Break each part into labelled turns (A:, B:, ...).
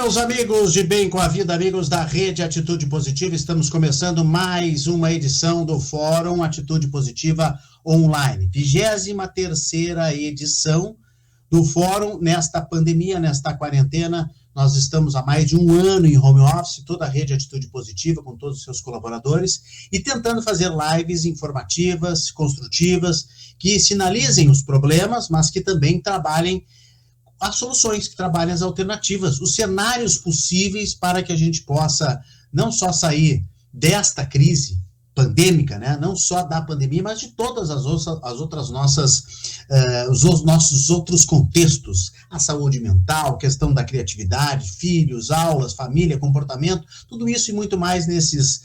A: Meus amigos de Bem com a Vida, amigos da Rede Atitude Positiva, estamos começando mais uma edição do Fórum Atitude Positiva Online. 23ª edição do Fórum nesta pandemia, nesta quarentena. Nós estamos há mais de um ano em home office, toda a Rede Atitude Positiva, com todos os seus colaboradores, e tentando fazer lives informativas, construtivas, que sinalizem os problemas, mas que também trabalhem as soluções, que trabalhem as alternativas, os cenários possíveis para que a gente possa não só sair desta crise pandêmica, né? Não só da pandemia, mas de todas as outras nossas, os nossos outros contextos, a saúde mental, questão da criatividade, filhos, aulas, família, comportamento, tudo isso e muito mais nesses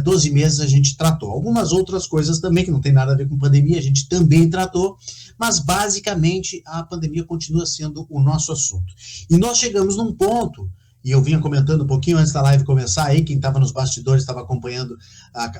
A: 12 meses a gente tratou. Algumas outras coisas também que não tem nada a ver com pandemia, a gente também tratou, mas basicamente a pandemia continua sendo o nosso assunto. E nós chegamos num ponto, e eu vinha comentando um pouquinho antes da live começar, aí quem estava nos bastidores, estava acompanhando,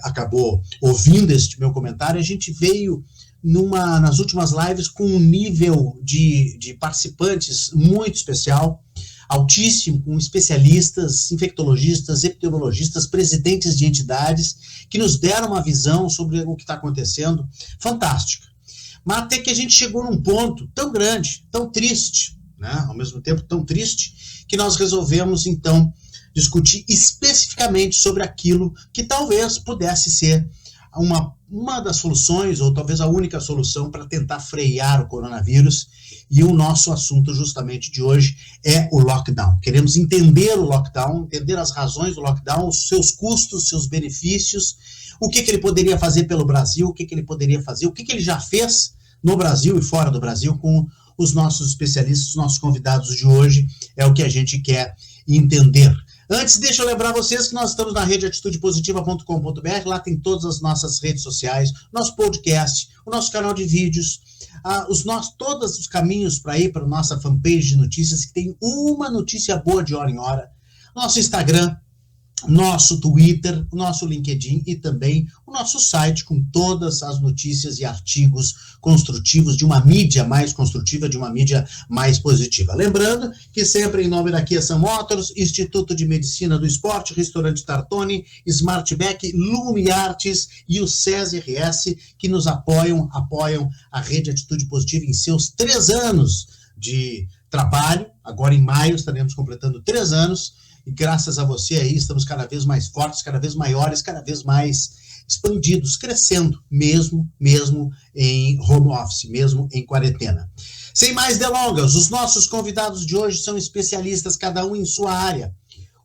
A: acabou ouvindo este meu comentário, a gente veio nas últimas lives com um nível de participantes muito especial, altíssimo, com especialistas, infectologistas, epidemiologistas, presidentes de entidades, que nos deram uma visão sobre o que está acontecendo, fantástica. Mas até que a gente chegou num ponto tão grande, tão triste, né? Ao mesmo tempo tão triste, que nós resolvemos, então, discutir especificamente sobre aquilo que talvez pudesse ser uma das soluções, ou talvez a única solução para tentar frear o coronavírus, e o nosso assunto justamente de hoje é o lockdown. Queremos entender o lockdown, entender as razões do lockdown, os seus custos, seus benefícios, o que ele poderia fazer pelo Brasil, o que ele poderia fazer, o que ele já fez no Brasil e fora do Brasil com os nossos especialistas, os nossos convidados de hoje, é o que a gente quer entender. Antes, deixa eu lembrar vocês que nós estamos na rede atitudepositiva.com.br, lá tem todas as nossas redes sociais, nosso podcast, o nosso canal de vídeos, todos os caminhos para ir para a nossa fanpage de notícias, que tem uma notícia boa de hora em hora, nosso Instagram, nosso Twitter, nosso LinkedIn e também o nosso site com todas as notícias e artigos construtivos de uma mídia mais construtiva, de uma mídia mais positiva. Lembrando que sempre em nome da Kia Sun Motors, Instituto de Medicina do Esporte, Restaurante Tartone, Smartback, Lume Artes e o SESI-RS, que nos apoiam a Rede Atitude Positiva em seus 3 anos de trabalho. Agora em maio estaremos completando 3 anos. E graças a você aí, estamos cada vez mais fortes, cada vez maiores, cada vez mais expandidos, crescendo, mesmo em home office, mesmo em quarentena. Sem mais delongas, os nossos convidados de hoje são especialistas, cada um em sua área.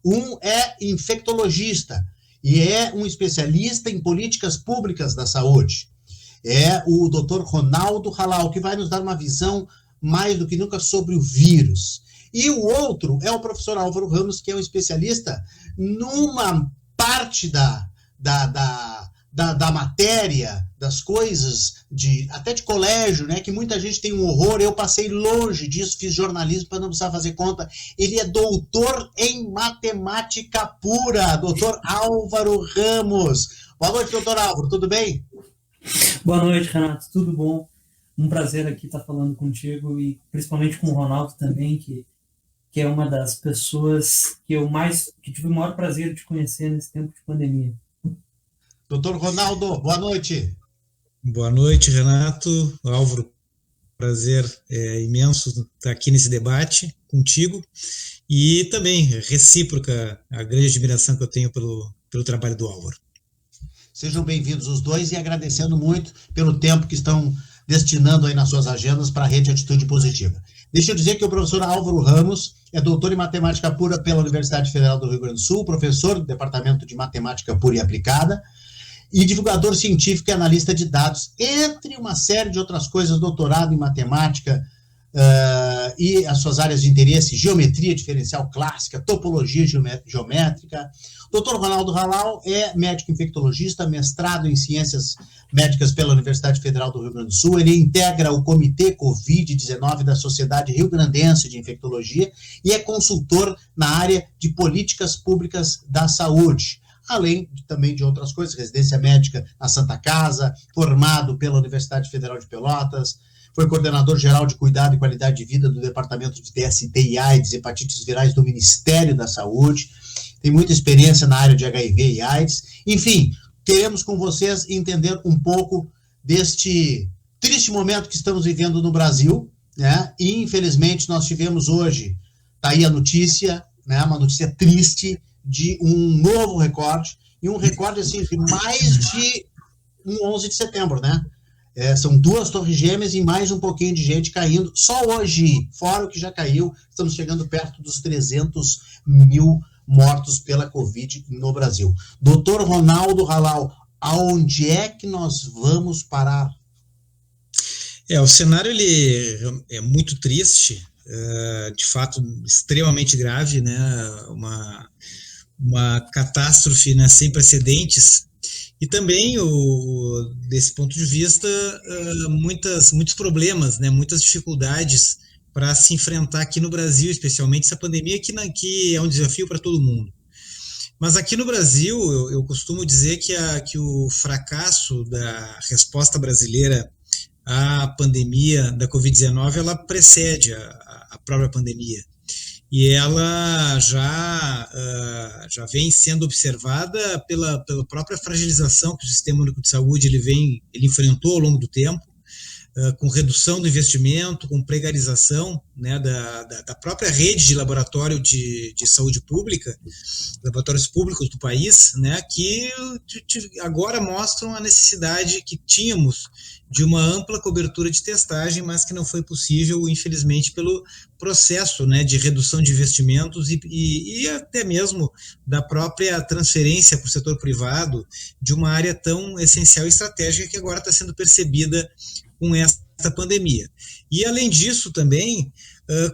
A: Um é infectologista e é um especialista em políticas públicas da saúde. É o Dr. Ronaldo Halal, que vai nos dar uma visão mais do que nunca sobre o vírus. E o outro é o professor Álvaro Ramos, que é um especialista numa parte da matéria, das coisas, até de colégio, né, que muita gente tem um horror. Eu passei longe disso, fiz jornalismo para não precisar fazer conta. Ele é doutor em matemática pura, doutor Álvaro Ramos. Boa noite, doutor Álvaro, tudo bem?
B: Boa noite, Renato, tudo bom? Um prazer aqui estar falando contigo e principalmente com o Ronaldo também, que é uma das pessoas que tive o maior prazer de conhecer nesse tempo de pandemia.
A: Doutor Ronaldo, boa noite.
C: Boa noite, Renato, Álvaro, prazer imenso estar aqui nesse debate contigo e também recíproca a grande admiração que eu tenho pelo trabalho do Álvaro.
A: Sejam bem-vindos os dois e agradecendo muito pelo tempo que estão destinando aí nas suas agendas para a Rede Atitude Positiva. Deixa eu dizer que o professor Álvaro Ramos é doutor em matemática pura pela Universidade Federal do Rio Grande do Sul, professor do Departamento de Matemática Pura e Aplicada e divulgador científico e analista de dados, entre uma série de outras coisas, doutorado em matemática e as suas áreas de interesse, geometria diferencial clássica, topologia geométrica. Dr. Ronaldo Halal é médico infectologista, mestrado em ciências médicas pela Universidade Federal do Rio Grande do Sul. Ele integra o Comitê Covid-19 da Sociedade Rio Grandense de Infectologia e é consultor na área de políticas públicas da saúde, além também de outras coisas, residência médica na Santa Casa, formado pela Universidade Federal de Pelotas, foi coordenador geral de Cuidado e Qualidade de Vida do Departamento de DST e AIDS, hepatites virais do Ministério da Saúde, tem muita experiência na área de HIV e AIDS. Enfim, queremos com vocês entender um pouco deste triste momento que estamos vivendo no Brasil, né? E, infelizmente, nós tivemos hoje, tá aí a notícia, né? Uma notícia triste de um novo recorde, e um recorde, assim, de mais de um 11 de setembro, né? São 2 torres gêmeas e mais um pouquinho de gente caindo, só hoje, fora o que já caiu, estamos chegando perto dos 300 mil mortos pela Covid no Brasil. Doutor Ronaldo Halal, aonde é que nós vamos parar?
C: O cenário ele é muito triste, de fato extremamente grave, né? Uma catástrofe, né, sem precedentes, e também, desse ponto de vista, muitos problemas, né, muitas dificuldades para se enfrentar aqui no Brasil, especialmente essa pandemia que é um desafio para todo mundo. Mas aqui no Brasil, eu costumo dizer que o fracasso da resposta brasileira à pandemia da Covid-19, ela precede a própria pandemia. E ela já vem sendo observada pela própria fragilização que o Sistema Único de Saúde ele enfrentou ao longo do tempo, com redução do investimento, com precarização, né, da própria rede de laboratório de saúde pública, laboratórios públicos do país, né, que agora mostram a necessidade que tínhamos de uma ampla cobertura de testagem, mas que não foi possível, infelizmente, pelo processo, né, de redução de investimentos e até mesmo da própria transferência para o setor privado de uma área tão essencial e estratégica que agora está sendo percebida com esta pandemia. E, além disso, também,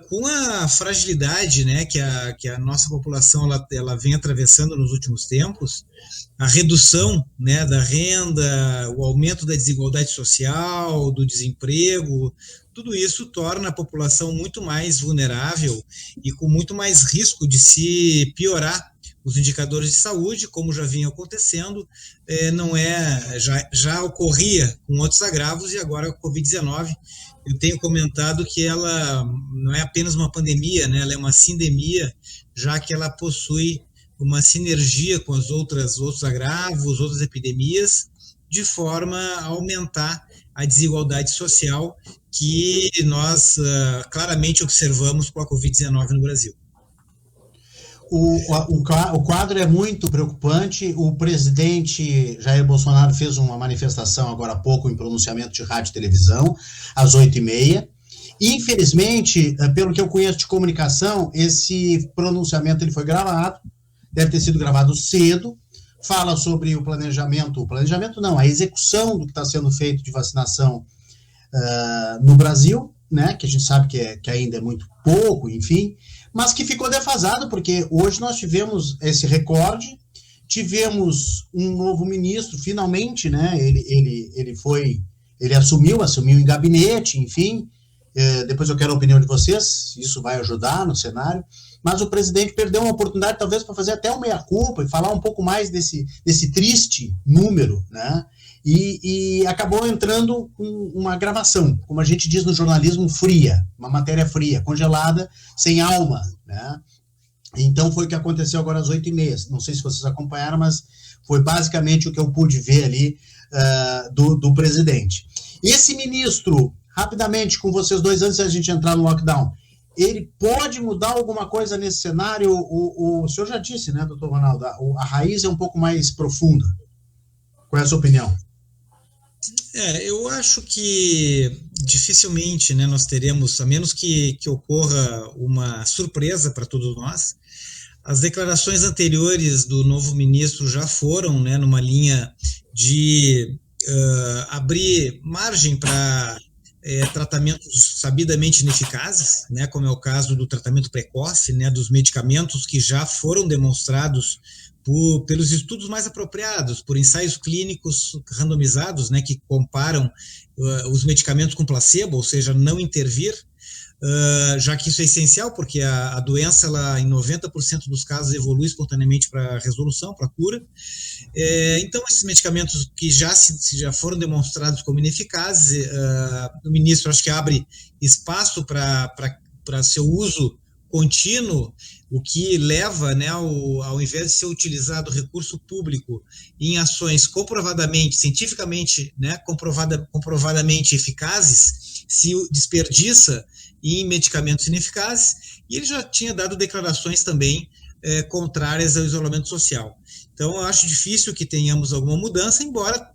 C: com a fragilidade, né, que a nossa população ela vem atravessando nos últimos tempos, a redução, né, da renda, o aumento da desigualdade social, do desemprego, tudo isso torna a população muito mais vulnerável e com muito mais risco de se piorar os indicadores de saúde, como já vinha acontecendo, já ocorria com outros agravos, e agora a Covid-19, eu tenho comentado que ela não é apenas uma pandemia, né, ela é uma sindemia, já que ela possui uma sinergia com os outros agravos, outras epidemias, de forma a aumentar a desigualdade social que nós claramente observamos com a Covid-19 no Brasil.
A: O quadro é muito preocupante. O presidente Jair Bolsonaro fez uma manifestação agora há pouco em pronunciamento de rádio e televisão, às 8h30. Infelizmente, pelo que eu conheço de comunicação, esse pronunciamento ele foi gravado, deve ter sido gravado cedo, fala sobre o planejamento não, a execução do que está sendo feito de vacinação no Brasil, né, que a gente sabe que ainda é muito pouco, enfim, mas que ficou defasado, porque hoje nós tivemos esse recorde, tivemos um novo ministro, finalmente, né, ele assumiu em gabinete, enfim, depois eu quero a opinião de vocês, isso vai ajudar no cenário, mas o presidente perdeu uma oportunidade, talvez, para fazer até uma meia-culpa e falar um pouco mais desse triste número, né? E acabou entrando com uma gravação, como a gente diz no jornalismo, fria, uma matéria fria, congelada, sem alma, né? Então foi o que aconteceu agora às 8h30. Não sei se vocês acompanharam, mas foi basicamente o que eu pude ver ali do presidente. Esse ministro, rapidamente, com vocês dois, antes da gente entrar no lockdown, ele pode mudar alguma coisa nesse cenário? O senhor já disse, né, doutor Ronaldo, a raiz é um pouco mais profunda. Qual é a sua opinião?
C: Eu acho que dificilmente, né, nós teremos, a menos que ocorra uma surpresa para todos nós. As declarações anteriores do novo ministro já foram, né, numa linha de abrir margem para tratamentos sabidamente ineficazes, né, como é o caso do tratamento precoce, né, dos medicamentos que já foram demonstrados pelos estudos mais apropriados, por ensaios clínicos randomizados, né, que comparam os medicamentos com placebo, ou seja, não intervir, já que isso é essencial, porque a doença, ela, em 90% dos casos, evolui espontaneamente para resolução, para cura. Então, esses medicamentos que já foram demonstrados como ineficazes, o ministro acho que abre espaço para seu uso contínuo, o que leva, né, ao invés de ser utilizado recurso público em ações comprovadamente, cientificamente, né, comprovadamente eficazes, se desperdiça em medicamentos ineficazes, e ele já tinha dado declarações também contrárias ao isolamento social. Então, eu acho difícil que tenhamos alguma mudança, embora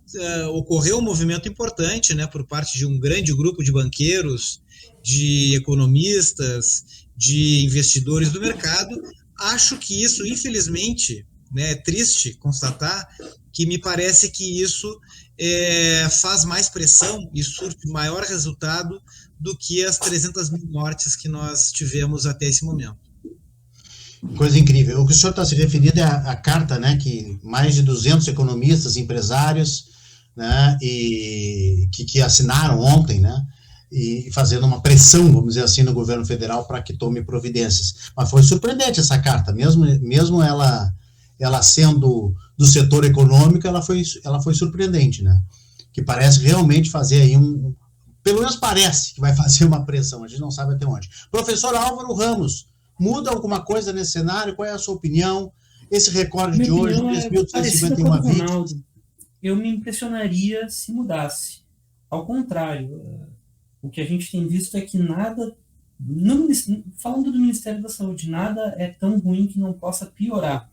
C: ocorreu um movimento importante, né, por parte de um grande grupo de banqueiros, de economistas, de investidores do mercado. Acho que isso, infelizmente, né, é triste constatar que me parece que isso faz mais pressão e surte maior resultado do que as 300 mil mortes que nós tivemos até esse momento.
A: Coisa incrível. O que o senhor está se referindo é a carta, né, que mais de 200 economistas, empresários, né, e que assinaram ontem, né, e fazendo uma pressão, vamos dizer assim, no governo federal para que tome providências. Mas foi surpreendente essa carta, mesmo ela sendo do setor econômico, ela foi surpreendente, né? Que parece realmente fazer aí pelo menos parece que vai fazer uma pressão, a gente não sabe até onde. Professor Álvaro Ramos, muda alguma coisa nesse cenário? Qual é a sua opinião? Esse recorde de hoje, 3.251 vítimas.
B: Eu me impressionaria se mudasse. Ao contrário, o que a gente tem visto é que nada, falando do Ministério da Saúde, nada é tão ruim que não possa piorar.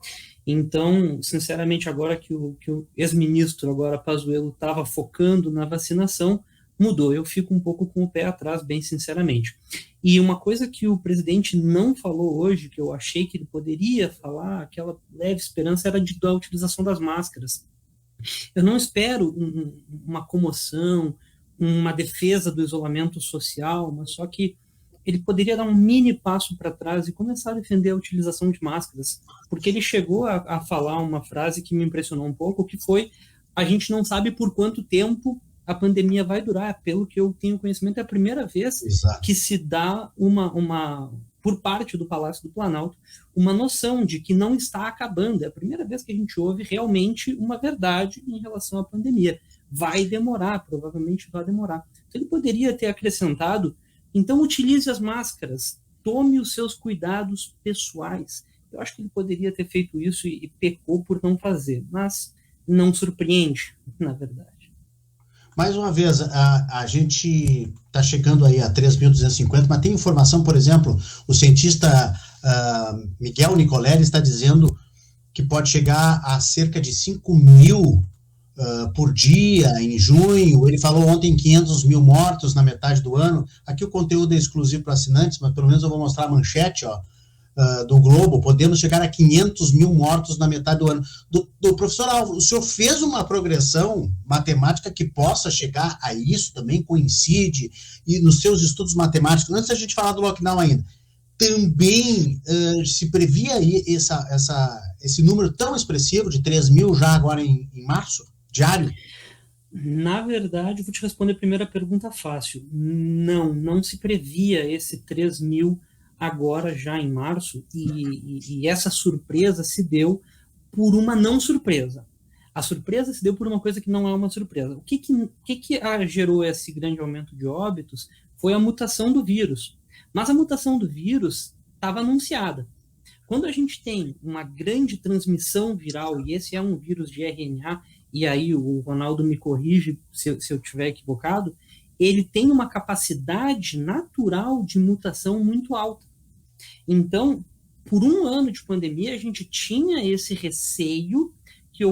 B: Então, sinceramente, agora que o ex-ministro, agora Pazuello, estava focando na vacinação, mudou. Eu fico um pouco com o pé atrás, bem sinceramente. E uma coisa que o presidente não falou hoje, que eu achei que ele poderia falar, aquela leve esperança, era da utilização das máscaras. Eu não espero uma comoção, uma defesa do isolamento social, mas só que ele poderia dar um mini passo para trás e começar a defender a utilização de máscaras, porque ele chegou a falar uma frase que me impressionou um pouco, que foi: a gente não sabe por quanto tempo a pandemia vai durar. Pelo que eu tenho conhecimento, é a primeira vez que se dá por parte do Palácio do Planalto, uma noção de que não está acabando. É a primeira vez que a gente ouve realmente uma verdade em relação à pandemia. Vai demorar, provavelmente vai demorar. Então, ele poderia ter acrescentado: então utilize as máscaras, tome os seus cuidados pessoais. Eu acho que ele poderia ter feito isso e pecou por não fazer, mas não surpreende, na verdade.
A: Mais uma vez, a gente está chegando aí a 3.250, mas tem informação, por exemplo, o cientista Miguel Nicoleri está dizendo que pode chegar a cerca de 5.000 por dia em junho. Ele falou ontem 500 mil mortos na metade do ano. Aqui o conteúdo é exclusivo para assinantes, mas pelo menos eu vou mostrar a manchete, do Globo. Podemos chegar a 500 mil mortos na metade do ano. Do professor Álvaro, o senhor fez uma progressão matemática que possa chegar a isso também? Coincide? E nos seus estudos matemáticos, antes da gente falar do lockdown ainda, também se previa aí esse número tão expressivo de 3 mil já agora em março, diário?
B: Na verdade, eu vou te responder a primeira pergunta fácil. Não se previa esse 3 mil agora já em março, e essa surpresa se deu por uma não surpresa. A surpresa se deu por uma coisa que não é uma surpresa. O que gerou esse grande aumento de óbitos foi a mutação do vírus. Mas a mutação do vírus estava anunciada. Quando a gente tem uma grande transmissão viral, e esse é um vírus de RNA, e aí o Ronaldo me corrige se eu estiver equivocado, ele tem uma capacidade natural de mutação muito alta. Então, por um ano de pandemia, a gente tinha esse receio que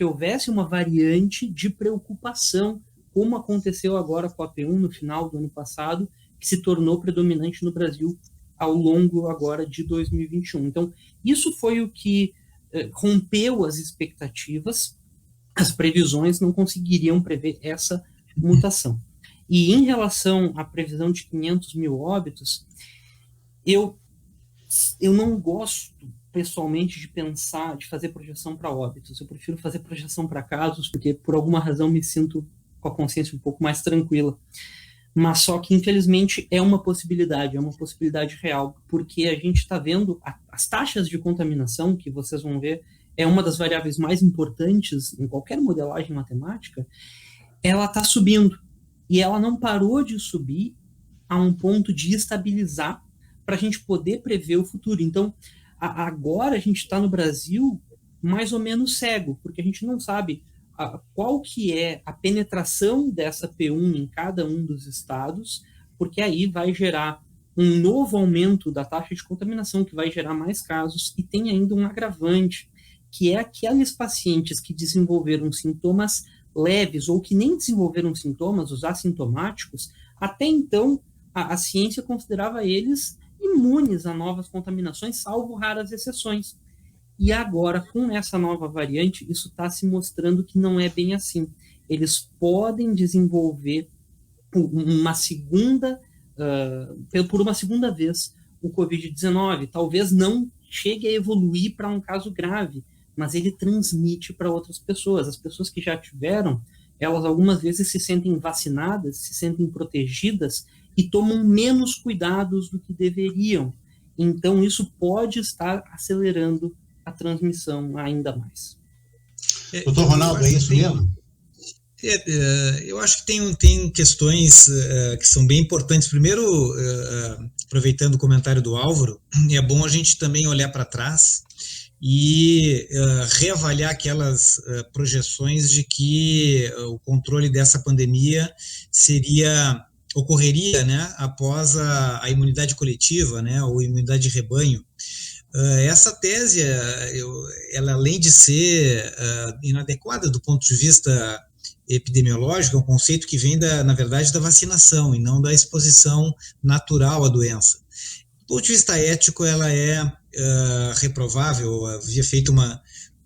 B: houvesse uma variante de preocupação, como aconteceu agora com a P1 no final do ano passado, que se tornou predominante no Brasil ao longo agora de 2021. Então, isso foi o que rompeu as expectativas. As previsões não conseguiriam prever essa mutação. E em relação à previsão de 500 mil óbitos, eu não gosto, pessoalmente, de fazer projeção para óbitos. Eu prefiro fazer projeção para casos, porque por alguma razão me sinto com a consciência um pouco mais tranquila. Mas só que, infelizmente, é uma possibilidade real, porque a gente está vendo as taxas de contaminação, que vocês vão ver, é uma das variáveis mais importantes em qualquer modelagem matemática, ela está subindo. E ela não parou de subir a um ponto de estabilizar para a gente poder prever o futuro. Então, agora a gente está no Brasil mais ou menos cego, porque a gente não sabe qual que é a penetração dessa P1 em cada um dos estados, porque aí vai gerar um novo aumento da taxa de contaminação, que vai gerar mais casos, e tem ainda um agravante, que é aqueles pacientes que desenvolveram sintomas leves ou que nem desenvolveram sintomas, os assintomáticos, até então a ciência considerava eles imunes a novas contaminações, salvo raras exceções. E agora, com essa nova variante, isso está se mostrando que não é bem assim. Eles podem desenvolver uma segunda, por uma segunda vez, o Covid-19. Talvez não chegue a evoluir para um caso grave, mas ele transmite para outras pessoas. As pessoas que já tiveram, elas algumas vezes se sentem vacinadas, se sentem protegidas e tomam menos cuidados do que deveriam. Então, isso pode estar acelerando a transmissão ainda mais.
A: Doutor Ronaldo, é isso mesmo?
C: Eu acho que tem questões que são bem importantes. Primeiro, aproveitando o comentário do Álvaro, é bom a gente também olhar para trás e reavaliar aquelas projeções de que o controle dessa pandemia ocorreria, né, após a imunidade coletiva, né, ou imunidade de rebanho. Essa tese, ela além de ser inadequada do ponto de vista epidemiológico, é um conceito que vem, na verdade, da vacinação e não da exposição natural à doença. Do ponto de vista ético, ela é reprovável. Eu havia feito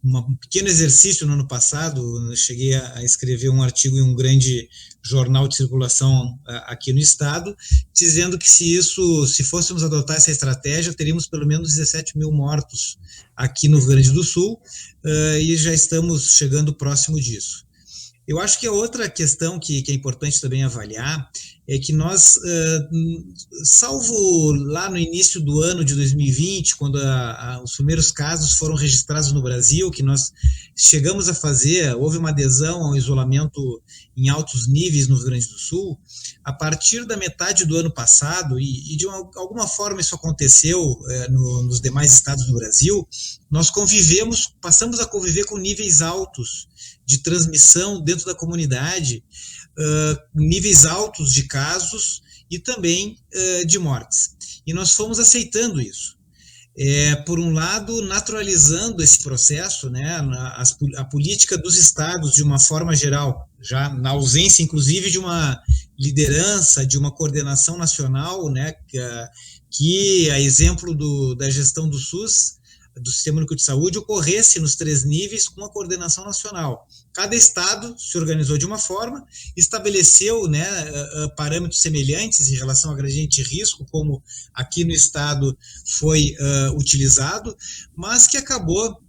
C: um pequeno exercício no ano passado, eu cheguei a escrever um artigo em um grande jornal de circulação aqui no estado, dizendo que se fôssemos adotar essa estratégia, teríamos pelo menos 17 mil mortos aqui no Rio Grande do Sul, e já estamos chegando próximo disso. Eu acho que a outra questão que é importante também avaliar é que nós, salvo lá no início do ano de 2020, quando os primeiros casos foram registrados no Brasil, que nós chegamos a fazer, houve uma adesão ao isolamento em altos níveis no Rio Grande do Sul, a partir da metade do ano passado, e de alguma forma isso aconteceu nos demais estados do Brasil, nós passamos a conviver com níveis altos de transmissão dentro da comunidade, níveis altos de casos e também de mortes. E nós fomos aceitando isso. Por um lado, naturalizando esse processo, né, a política dos estados, de uma forma geral, já na ausência, inclusive, de uma liderança, de uma coordenação nacional, né, que a exemplo da gestão do SUS, do Sistema Único de Saúde, ocorresse nos 3 níveis com a coordenação nacional. Cada estado se organizou de uma forma, estabeleceu, né, parâmetros semelhantes em relação ao gradiente de risco, como aqui no estado foi utilizado, mas que acabou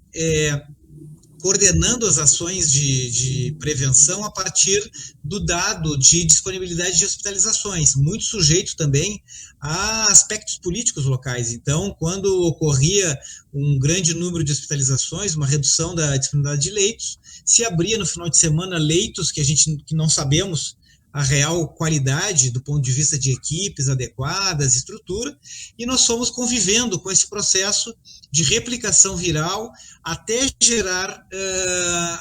C: coordenando as ações de prevenção a partir do dado de disponibilidade de hospitalizações, muito sujeito também a aspectos políticos locais. Então, quando ocorria um grande número de hospitalizações, uma redução da disponibilidade de leitos, se abria no final de semana leitos que não sabemos a real qualidade do ponto de vista de equipes adequadas, estrutura, e nós fomos convivendo com esse processo de replicação viral até gerar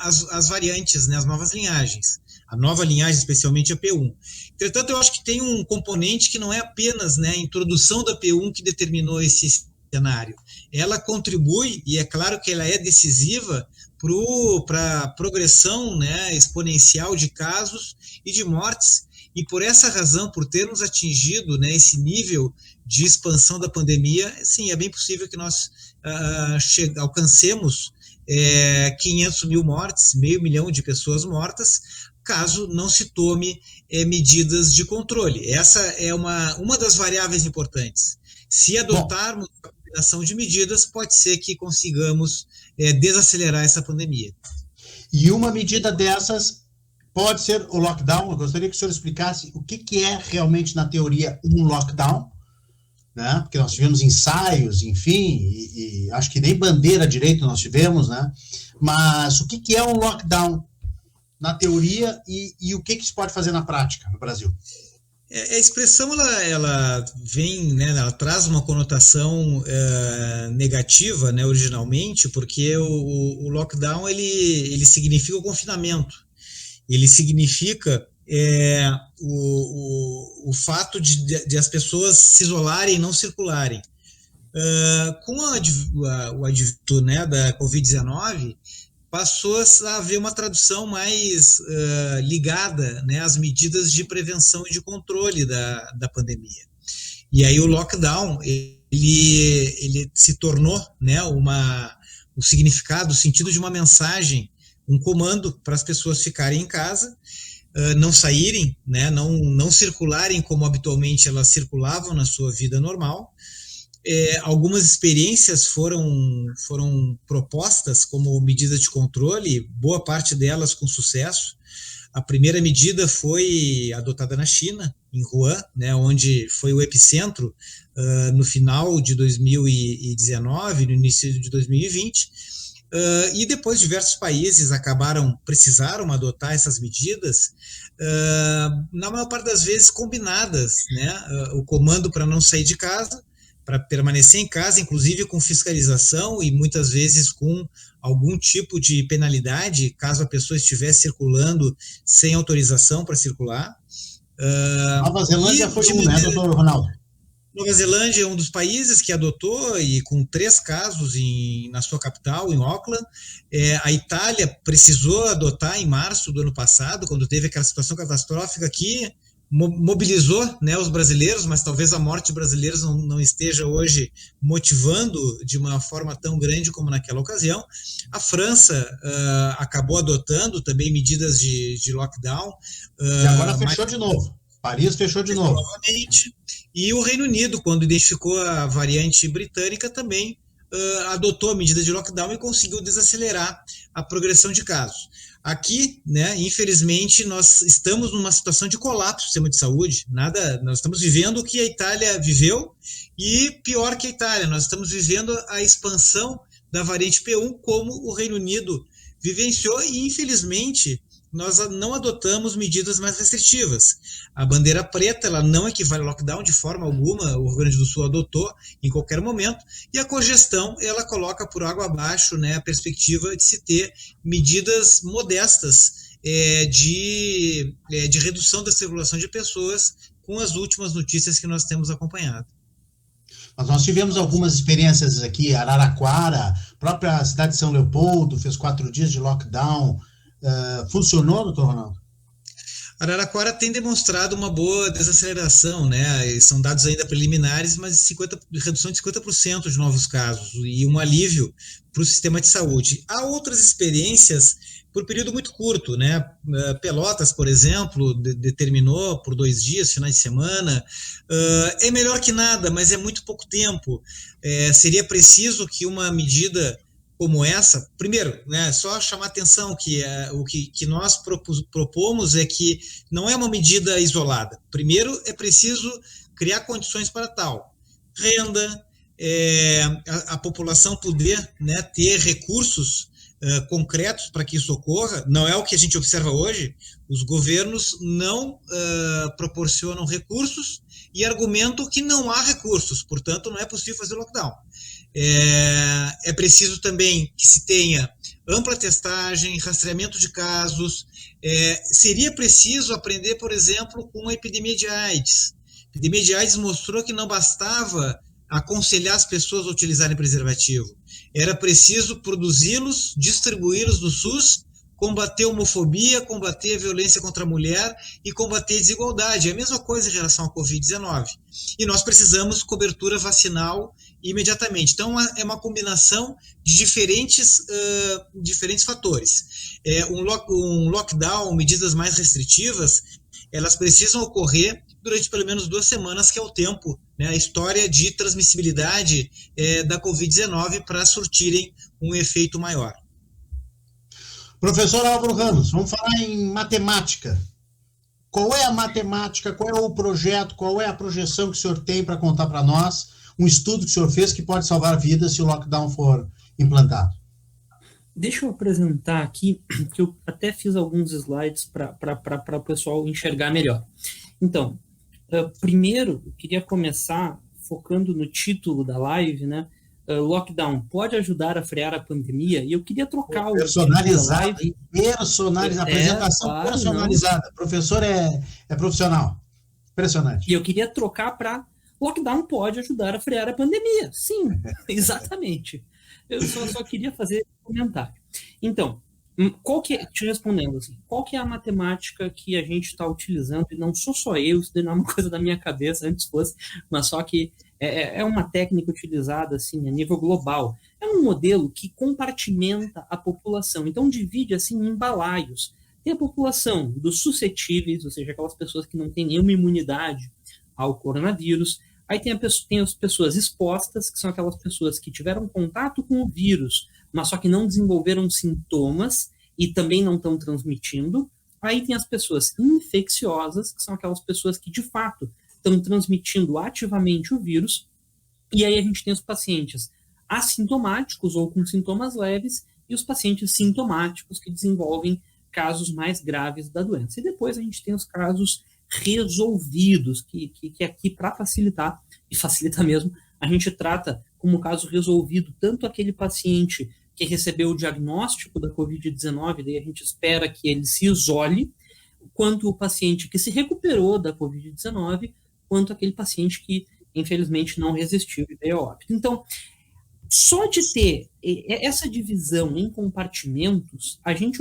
C: as variantes, né, as novas linhagens. A nova linhagem, especialmente a P1. Entretanto, eu acho que tem um componente que não é apenas, né, a introdução da P1 que determinou esse cenário. Ela contribui, e é claro que ela é decisiva, para a progressão, né, exponencial de casos e de mortes, e por essa razão, por termos atingido, né, esse nível de expansão da pandemia, sim, é bem possível que nós alcancemos 500 mil mortes, 500 mil de pessoas mortas, caso não se tome medidas de controle. Essa é uma das variáveis importantes. Se adotarmos a combinação de medidas, pode ser que consigamos desacelerar essa pandemia.
A: E uma medida dessas pode ser o lockdown. Eu gostaria que o senhor explicasse o que é realmente, na teoria, um lockdown, né? Porque nós tivemos ensaios, enfim, e acho que nem bandeira direito nós tivemos, né? Mas o que é um lockdown na teoria e o que se pode fazer na prática no Brasil?
C: A expressão ela vem, né, ela traz uma conotação negativa, né, originalmente, porque o lockdown ele significa o confinamento, ele significa o fato de as pessoas se isolarem e não circularem. Com o advento, né, da Covid-19, passou a haver uma tradução mais ligada, né, às medidas de prevenção e de controle da pandemia. E aí o lockdown, ele se tornou, né, o significado, o sentido de uma mensagem, um comando para as pessoas ficarem em casa, não saírem, né, não circularem como habitualmente elas circulavam na sua vida normal. Algumas experiências foram propostas como medidas de controle, boa parte delas com sucesso. A primeira medida foi adotada na China, em Wuhan, né, onde foi o epicentro no final de 2019, no início de 2020, e depois diversos países precisaram adotar essas medidas, na maior parte das vezes combinadas, né, o comando para não sair de casa, para permanecer em casa, inclusive com fiscalização e muitas vezes com algum tipo de penalidade, caso a pessoa estivesse circulando sem autorização para circular.
A: Nova Zelândia foi né, doutor Ronaldo?
C: Nova Zelândia é um dos países que adotou, e com 3 casos na sua capital, em Auckland. A Itália precisou adotar em março do ano passado, quando teve aquela situação catastrófica que mobilizou, né, os brasileiros, mas talvez a morte de brasileiros não esteja hoje motivando de uma forma tão grande como naquela ocasião. A França acabou adotando também medidas de lockdown.
A: E agora fechou de novo. Paris fechou de novo.
C: Novamente. E o Reino Unido, quando identificou a variante britânica, também adotou a medida de lockdown e conseguiu desacelerar a progressão de casos. Aqui, né, infelizmente, nós estamos numa situação de colapso do sistema de saúde. Nós estamos vivendo o que a Itália viveu e pior que a Itália, nós estamos vivendo a expansão da variante P1 como o Reino Unido vivenciou e, infelizmente, nós não adotamos medidas mais restritivas. A bandeira preta ela não equivale ao lockdown de forma alguma, o Rio Grande do Sul adotou em qualquer momento, e a cogestão ela coloca por água abaixo, né, a perspectiva de se ter medidas modestas de redução da circulação de pessoas com as últimas notícias que nós temos acompanhado.
A: Mas nós tivemos algumas experiências aqui, Araraquara, própria cidade de São Leopoldo fez 4 dias de lockdown. Funcionou, doutor Ronaldo?
C: Araraquara tem demonstrado uma boa desaceleração, né? São dados ainda preliminares, mas redução de 50% de novos casos e um alívio para o sistema de saúde. Há outras experiências por período muito curto, né? Pelotas, por exemplo, determinou por 2 dias, finais de semana. É melhor que nada, mas é muito pouco tempo. Seria preciso que uma medida como essa, primeiro, né, só chamar atenção que o que nós propomos é que não é uma medida isolada. Primeiro, é preciso criar condições para tal. Renda, a população poder, né, ter recursos concretos para que isso ocorra. Não é o que a gente observa hoje. Os governos não proporcionam recursos e argumentam que não há recursos, portanto, não é possível fazer lockdown. É preciso também que se tenha ampla testagem, rastreamento de casos. Seria preciso aprender, por exemplo, com a epidemia de AIDS. A epidemia de AIDS mostrou que não bastava aconselhar as pessoas a utilizarem preservativo. Era preciso produzi-los, distribuí-los no SUS, combater a homofobia, combater a violência contra a mulher e combater a desigualdade. É a mesma coisa em relação à Covid-19. E nós precisamos cobertura vacinal imediatamente. Então, é uma combinação de diferentes fatores. Um lockdown, medidas mais restritivas, elas precisam ocorrer durante pelo menos 2 semanas, que é o tempo, né, a história de transmissibilidade da Covid-19 para surtirem um efeito maior.
A: Professor Álvaro Ramos, vamos falar em matemática. Qual é a matemática, qual é o projeto, qual é a projeção que o senhor tem para contar para nós? Um estudo que o senhor fez que pode salvar vidas se o lockdown for implantado.
B: Deixa eu apresentar aqui, que eu até fiz alguns slides para o pessoal enxergar melhor. Então, primeiro, eu queria começar focando no título da live, né? Lockdown pode ajudar a frear a pandemia? E eu queria trocar o
A: personalizado, apresentação
B: claro,
A: personalizada. Não. Professor é profissional. Impressionante.
B: E eu queria trocar para lockdown pode ajudar a frear a pandemia. Sim, exatamente. Eu só queria fazer esse comentário. Então, te respondendo assim, qual que é a matemática que a gente está utilizando? E não sou só eu, isso não é uma coisa da minha cabeça, antes fosse, mas só que é uma técnica utilizada assim, a nível global. É um modelo que compartimenta a população, então divide assim em balaios. Tem a população dos suscetíveis, ou seja, aquelas pessoas que não têm nenhuma imunidade ao coronavírus. Aí tem as pessoas expostas, que são aquelas pessoas que tiveram contato com o vírus, mas só que não desenvolveram sintomas e também não estão transmitindo. Aí tem as pessoas infecciosas, que são aquelas pessoas que, de fato, estão transmitindo ativamente o vírus. E aí a gente tem os pacientes assintomáticos ou com sintomas leves e os pacientes sintomáticos que desenvolvem casos mais graves da doença. E depois a gente tem os casos resolvidos, que aqui, para facilitar, e facilita mesmo, a gente trata como caso resolvido tanto aquele paciente que recebeu o diagnóstico da Covid-19, daí a gente espera que ele se isole, quanto o paciente que se recuperou da Covid-19, quanto aquele paciente que, infelizmente, não resistiu e veio a óbito. Então, só de ter essa divisão em compartimentos, a gente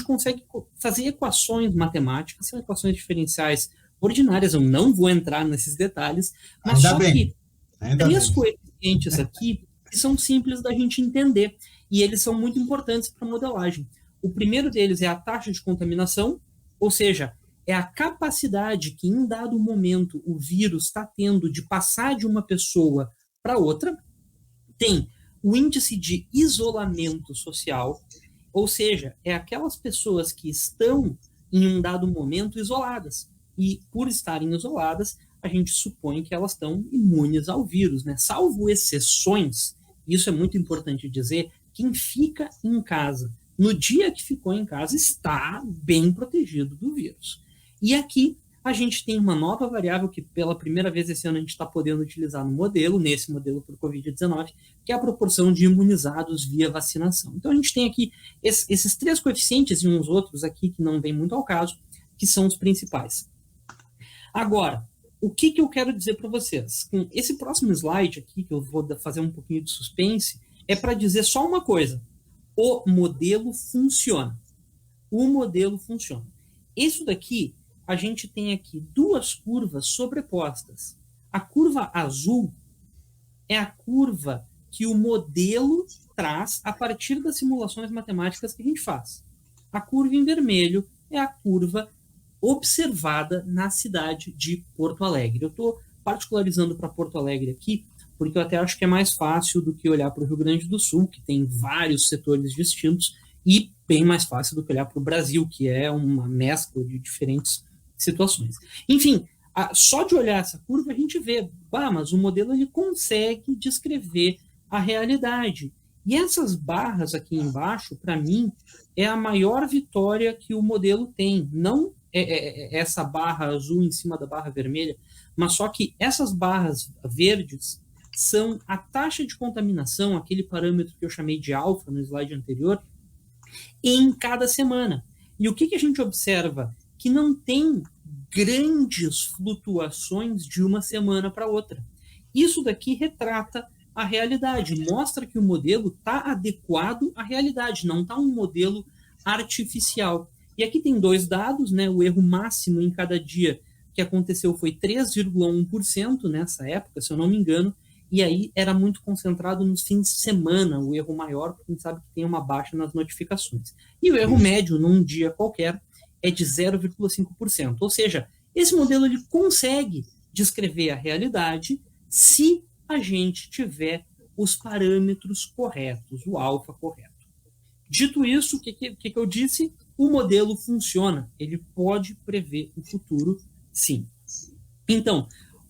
B: consegue fazer equações matemáticas, são equações diferenciais ordinárias, eu não vou entrar nesses detalhes, mas
A: ainda
B: só
A: bem.
B: que três coeficientes aqui que são simples da gente entender, e eles são muito importantes para a modelagem. O primeiro deles é a taxa de contaminação, ou seja, é a capacidade que em dado momento o vírus está tendo de passar de uma pessoa para outra. Tem o índice de isolamento social, ou seja, é aquelas pessoas que estão em um dado momento isoladas. E por estarem isoladas, a gente supõe que elas estão imunes ao vírus, né? Salvo exceções, isso é muito importante dizer, quem fica em casa, no dia que ficou em casa, está bem protegido do vírus. E aqui a gente tem uma nova variável que pela primeira vez esse ano a gente está podendo utilizar no modelo, nesse modelo para o Covid-19, que é a proporção de imunizados via vacinação. Então a gente tem aqui esses três coeficientes e uns outros aqui que não vem muito ao caso, que são os principais. Agora, o que eu quero dizer para vocês? Com esse próximo slide aqui, que eu vou fazer um pouquinho de suspense, é para dizer só uma coisa. O modelo funciona. O modelo funciona. Isso daqui, a gente tem aqui duas curvas sobrepostas. A curva azul é a curva que o modelo traz a partir das simulações matemáticas que a gente faz. A curva em vermelho é a curva observada na cidade de Porto Alegre. Eu estou particularizando para Porto Alegre aqui, porque eu até acho que é mais fácil do que olhar para o Rio Grande do Sul, que tem vários setores distintos, e bem mais fácil do que olhar para o Brasil, que é uma mescla de diferentes situações. Enfim, só de olhar essa curva a gente vê, mas o modelo ele consegue descrever a realidade. E essas barras aqui embaixo, para mim, é a maior vitória que o modelo tem. Não essa barra azul em cima da barra vermelha, mas só que essas barras verdes são a taxa de contaminação, aquele parâmetro que eu chamei de alfa no slide anterior, em cada semana. E o que a gente observa? Que não tem grandes flutuações de uma semana para outra. Isso daqui retrata a realidade, mostra que o modelo está adequado à realidade, não está um modelo artificial. E aqui tem dois dados, né? O erro máximo em cada dia que aconteceu foi 3,1% nessa época, se eu não me engano, e aí era muito concentrado nos fins de semana, o erro maior, porque a gente sabe que tem uma baixa nas notificações. E o erro médio num dia qualquer é de 0,5%. Ou seja, esse modelo ele consegue descrever a realidade se a gente tiver os parâmetros corretos, o alfa correto. Dito isso, o que eu disse? O modelo funciona. Ele pode prever o futuro, sim. Então,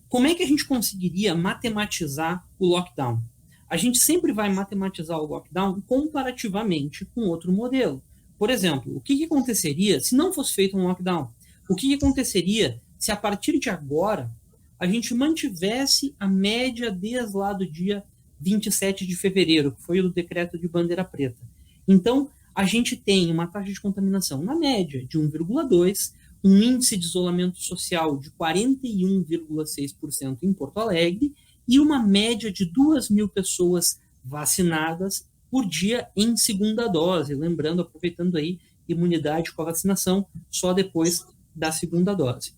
B: como é que a gente conseguiria matematizar o lockdown? A gente sempre vai matematizar o lockdown comparativamente com outro modelo. Por exemplo, o que aconteceria se não fosse feito um lockdown? O que aconteceria se a partir de agora a gente mantivesse a média desde lá do dia 27 de fevereiro, que foi o decreto de bandeira preta? Então, a gente tem uma taxa de contaminação na média de 1,2, um índice de isolamento social de 41,6% em Porto Alegre e uma média de 2.000 pessoas vacinadas por dia em segunda dose. Lembrando, aproveitando aí, imunidade com a vacinação só depois da segunda dose.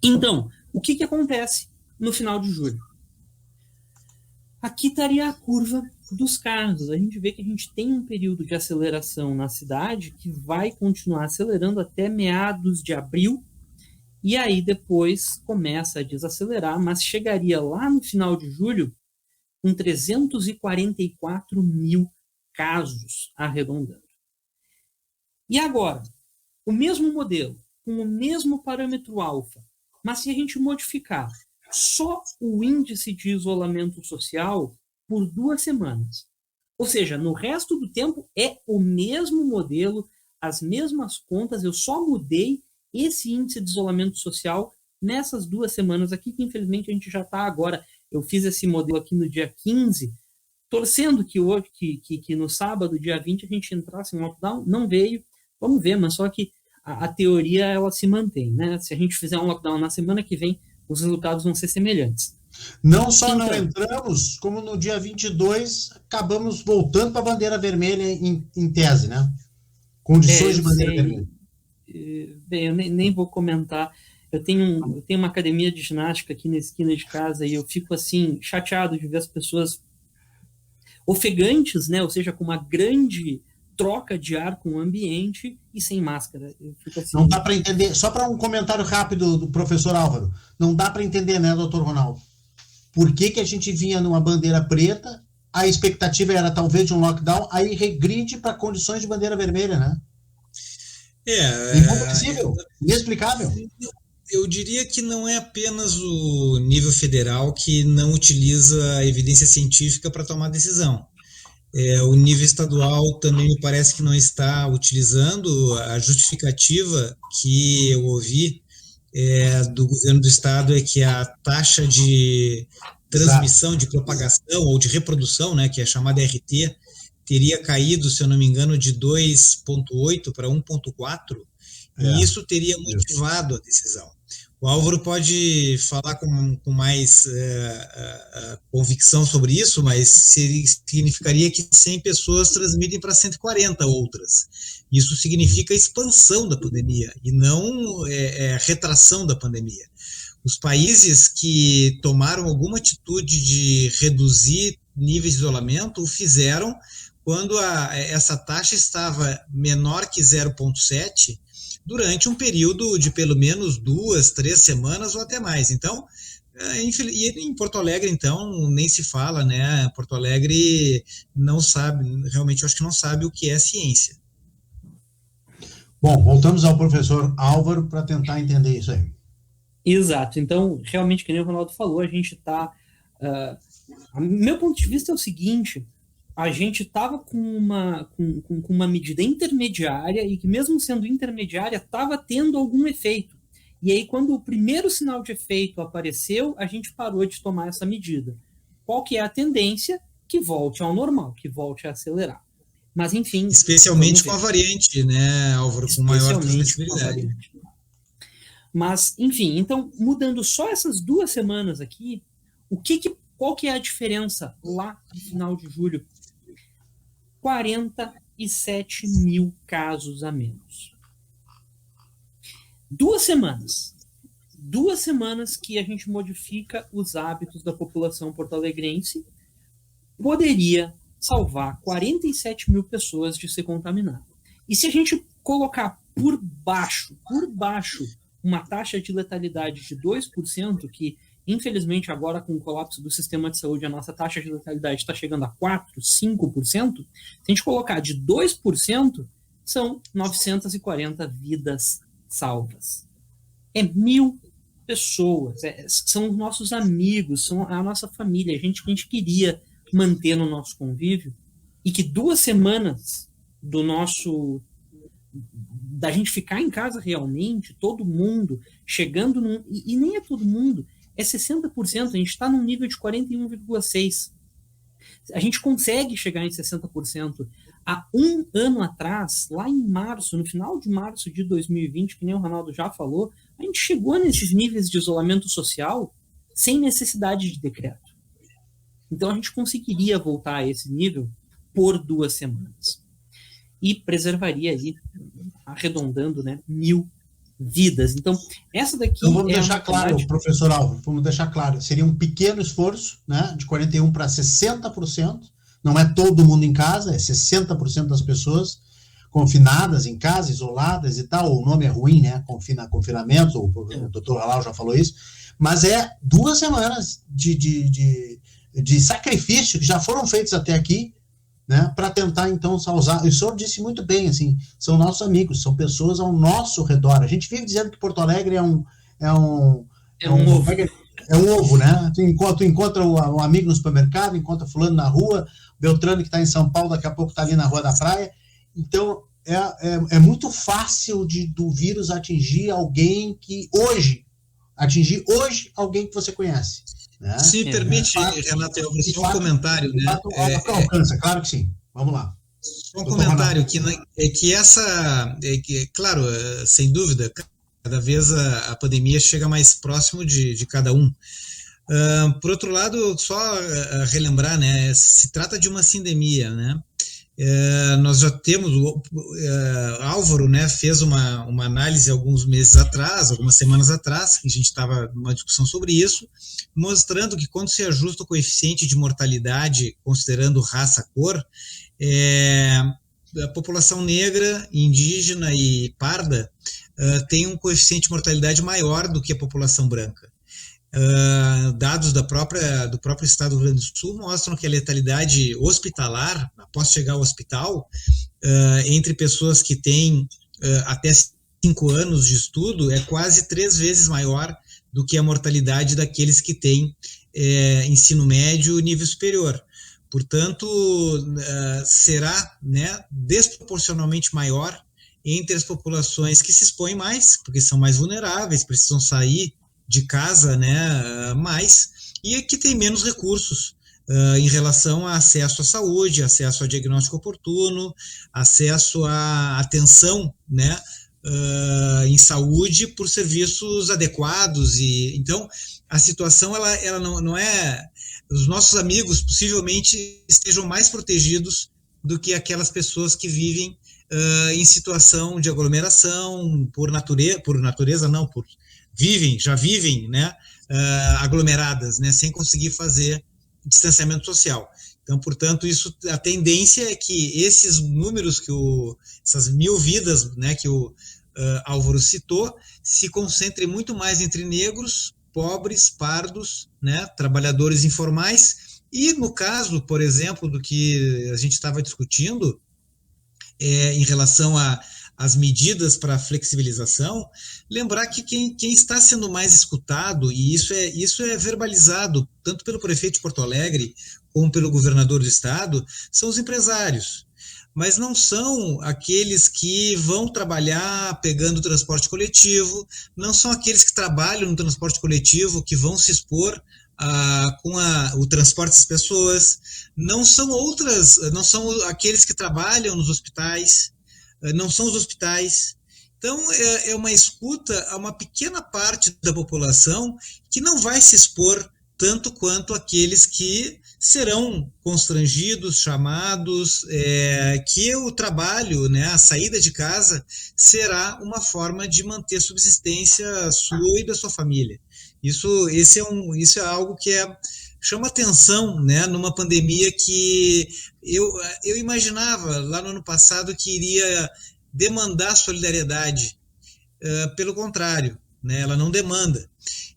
B: Então, o que acontece no final de julho? Aqui estaria a curva dos casos. A gente vê que a gente tem um período de aceleração na cidade que vai continuar acelerando até meados de abril, e aí depois começa a desacelerar, mas chegaria lá no final de julho com 344 mil casos, arredondando. E agora, o mesmo modelo, com o mesmo parâmetro alfa, mas se a gente modificar só o índice de isolamento social por 2 semanas. Ou seja, no resto do tempo é o mesmo modelo, as mesmas contas, eu só mudei esse índice de isolamento social nessas 2 semanas aqui, que infelizmente a gente já está agora. Eu fiz esse modelo aqui no dia 15, torcendo que hoje, que no sábado, dia 20, a gente entrasse em lockdown. Não veio, vamos ver, mas só que a teoria ela se mantém, né? Se a gente fizer um lockdown na semana que vem, os resultados vão ser semelhantes.
A: Não só não entramos, como no dia 22 acabamos voltando para a bandeira vermelha em tese, né? Condições de bandeira vermelha.
B: Bem, eu nem vou comentar. Eu tenho uma academia de ginástica aqui na esquina de casa e eu fico assim chateado de ver as pessoas ofegantes, né? Ou seja, com uma grande troca de ar com o ambiente e sem máscara. Eu fico assim...
A: Não dá para entender, só para um comentário rápido do professor Álvaro, não dá para entender, né, doutor Ronaldo? Por que a gente vinha numa bandeira preta, a expectativa era talvez de um lockdown, aí regride para condições de bandeira vermelha, né? Incompreensível, inexplicável.
C: Eu diria que não é apenas o nível federal que não utiliza a evidência científica para tomar decisão. O nível estadual também me parece que não está utilizando. A justificativa que eu ouvi do governo do estado é que a taxa de transmissão, de propagação ou de reprodução, né, que é chamada RT, teria caído, se eu não me engano, de 2,8 para 1,4, e isso teria motivado a decisão. O Álvaro pode falar com mais convicção sobre isso, mas significaria que 100 pessoas transmitem para 140 outras. Isso significa expansão da pandemia e não retração da pandemia. Os países que tomaram alguma atitude de reduzir níveis de isolamento o fizeram quando essa taxa estava menor que 0,7 durante um período de pelo menos 2, 3 semanas ou até mais. Então, e em Porto Alegre, então, nem se fala, né? Porto Alegre não sabe, realmente eu acho que não sabe o que é ciência.
A: Bom, voltamos ao professor Álvaro para tentar entender isso aí.
B: Exato. Então, realmente, que nem o Ronaldo falou, a gente está... meu ponto de vista é o seguinte... A gente estava com uma medida intermediária e que, mesmo sendo intermediária, estava tendo algum efeito. E aí, quando o primeiro sinal de efeito apareceu, a gente parou de tomar essa medida. Qual que é a tendência? Que volte ao normal, que volte a acelerar. Mas, enfim...
C: Especialmente com a variante, né, Álvaro? Com maior transmissibilidade.
B: Mas, enfim, então, mudando só essas 2 semanas aqui, qual que é a diferença lá no final de julho? 47 mil casos a menos. 2 semanas. 2 semanas que a gente modifica os hábitos da população porto-alegrense poderia salvar 47 mil pessoas de se contaminar. E se a gente colocar por baixo, uma taxa de letalidade de 2%, que Infelizmente, agora com o colapso do sistema de saúde, a nossa taxa de letalidade está chegando a 4%, 5%. Se a gente colocar de 2%, são 940 vidas salvas. É 1.000 pessoas, são os nossos amigos, são a nossa família, a gente queria manter no nosso convívio, e que 2 semanas da gente ficar em casa realmente, todo mundo chegando e nem é todo mundo, é 60%, a gente está num nível de 41,6%. A gente consegue chegar em 60%. Há 1 ano atrás, lá em março, no final de março de 2020, que nem o Ronaldo já falou, a gente chegou nesses níveis de isolamento social sem necessidade de decreto. Então a gente conseguiria voltar a esse nível por 2 semanas. E preservaria aí, arredondando, 1.000 vidas. Então, essa daqui...
A: Então vamos deixar claro, professor Álvaro, vamos deixar claro, seria um pequeno esforço, né, de 41% para 60%, não é todo mundo em casa, é 60% das pessoas confinadas em casa, isoladas e tal, o nome é ruim, né, confinamento, o doutor Halal já falou isso, mas é 2 semanas de sacrifício que já foram feitos até aqui, né, para tentar, então, salvar. O senhor disse muito bem, assim, são nossos amigos, são pessoas ao nosso redor. A gente vive dizendo que Porto Alegre é um ovo. É um ovo, né? Tu encontra um amigo no supermercado, encontra fulano na rua, Beltrano que está em São Paulo, daqui a pouco está ali na Rua da Praia. Então, é muito fácil do vírus atingir alguém alguém que você conhece. Né?
C: Se permite, Renato, só um comentário, né?
A: Alcança, claro que sim. Vamos lá.
C: Só um comentário claro, sem dúvida, cada vez a pandemia chega mais próximo de cada um. Por outro lado, só relembrar, né? Se trata de uma sindemia, né? Nós já temos, Álvaro, né, fez uma análise alguns meses atrás, algumas semanas atrás, que a gente estava numa discussão sobre isso, mostrando que quando se ajusta o coeficiente de mortalidade, considerando raça, cor, a população negra, indígena e parda tem um coeficiente de mortalidade maior do que a população branca. Dados do próprio estado do Rio Grande do Sul mostram que a letalidade hospitalar, após chegar ao hospital, entre pessoas que têm até 5 anos de estudo, é quase 3 vezes maior do que a mortalidade daqueles que têm ensino médio e nível superior. Portanto, será, né, desproporcionalmente maior entre as populações que se expõem mais, porque são mais vulneráveis, precisam sair de casa, né, mais, e que tem menos recursos em relação a acesso à saúde, acesso a diagnóstico oportuno, acesso à atenção, né, em saúde por serviços adequados. E então a situação ela não é, os nossos amigos possivelmente estejam mais protegidos do que aquelas pessoas que vivem em situação de aglomeração já vivem, né, aglomeradas, né, sem conseguir fazer distanciamento social. Então, portanto, a tendência é que esses números, essas 1.000 vidas, né, que o Álvaro citou, se concentrem muito mais entre negros, pobres, pardos, né, trabalhadores informais, e no caso, por exemplo, do que a gente estava discutindo, em relação às medidas para flexibilização, lembrar que quem está sendo mais escutado, e isso é verbalizado tanto pelo prefeito de Porto Alegre como pelo governador do estado, são os empresários, mas não são aqueles que vão trabalhar pegando o transporte coletivo, não são aqueles que trabalham no transporte coletivo que vão se expor com o transporte das pessoas, não são aqueles que trabalham nos hospitais, não são os hospitais. Então, é uma escuta a uma pequena parte da população que não vai se expor tanto quanto aqueles que serão constrangidos, chamados, que o trabalho, né, a saída de casa, será uma forma de manter a subsistência sua e da sua família. Isso é algo que chama atenção, né, numa pandemia que eu imaginava lá no ano passado que iria demandar solidariedade. Pelo contrário, né, ela não demanda.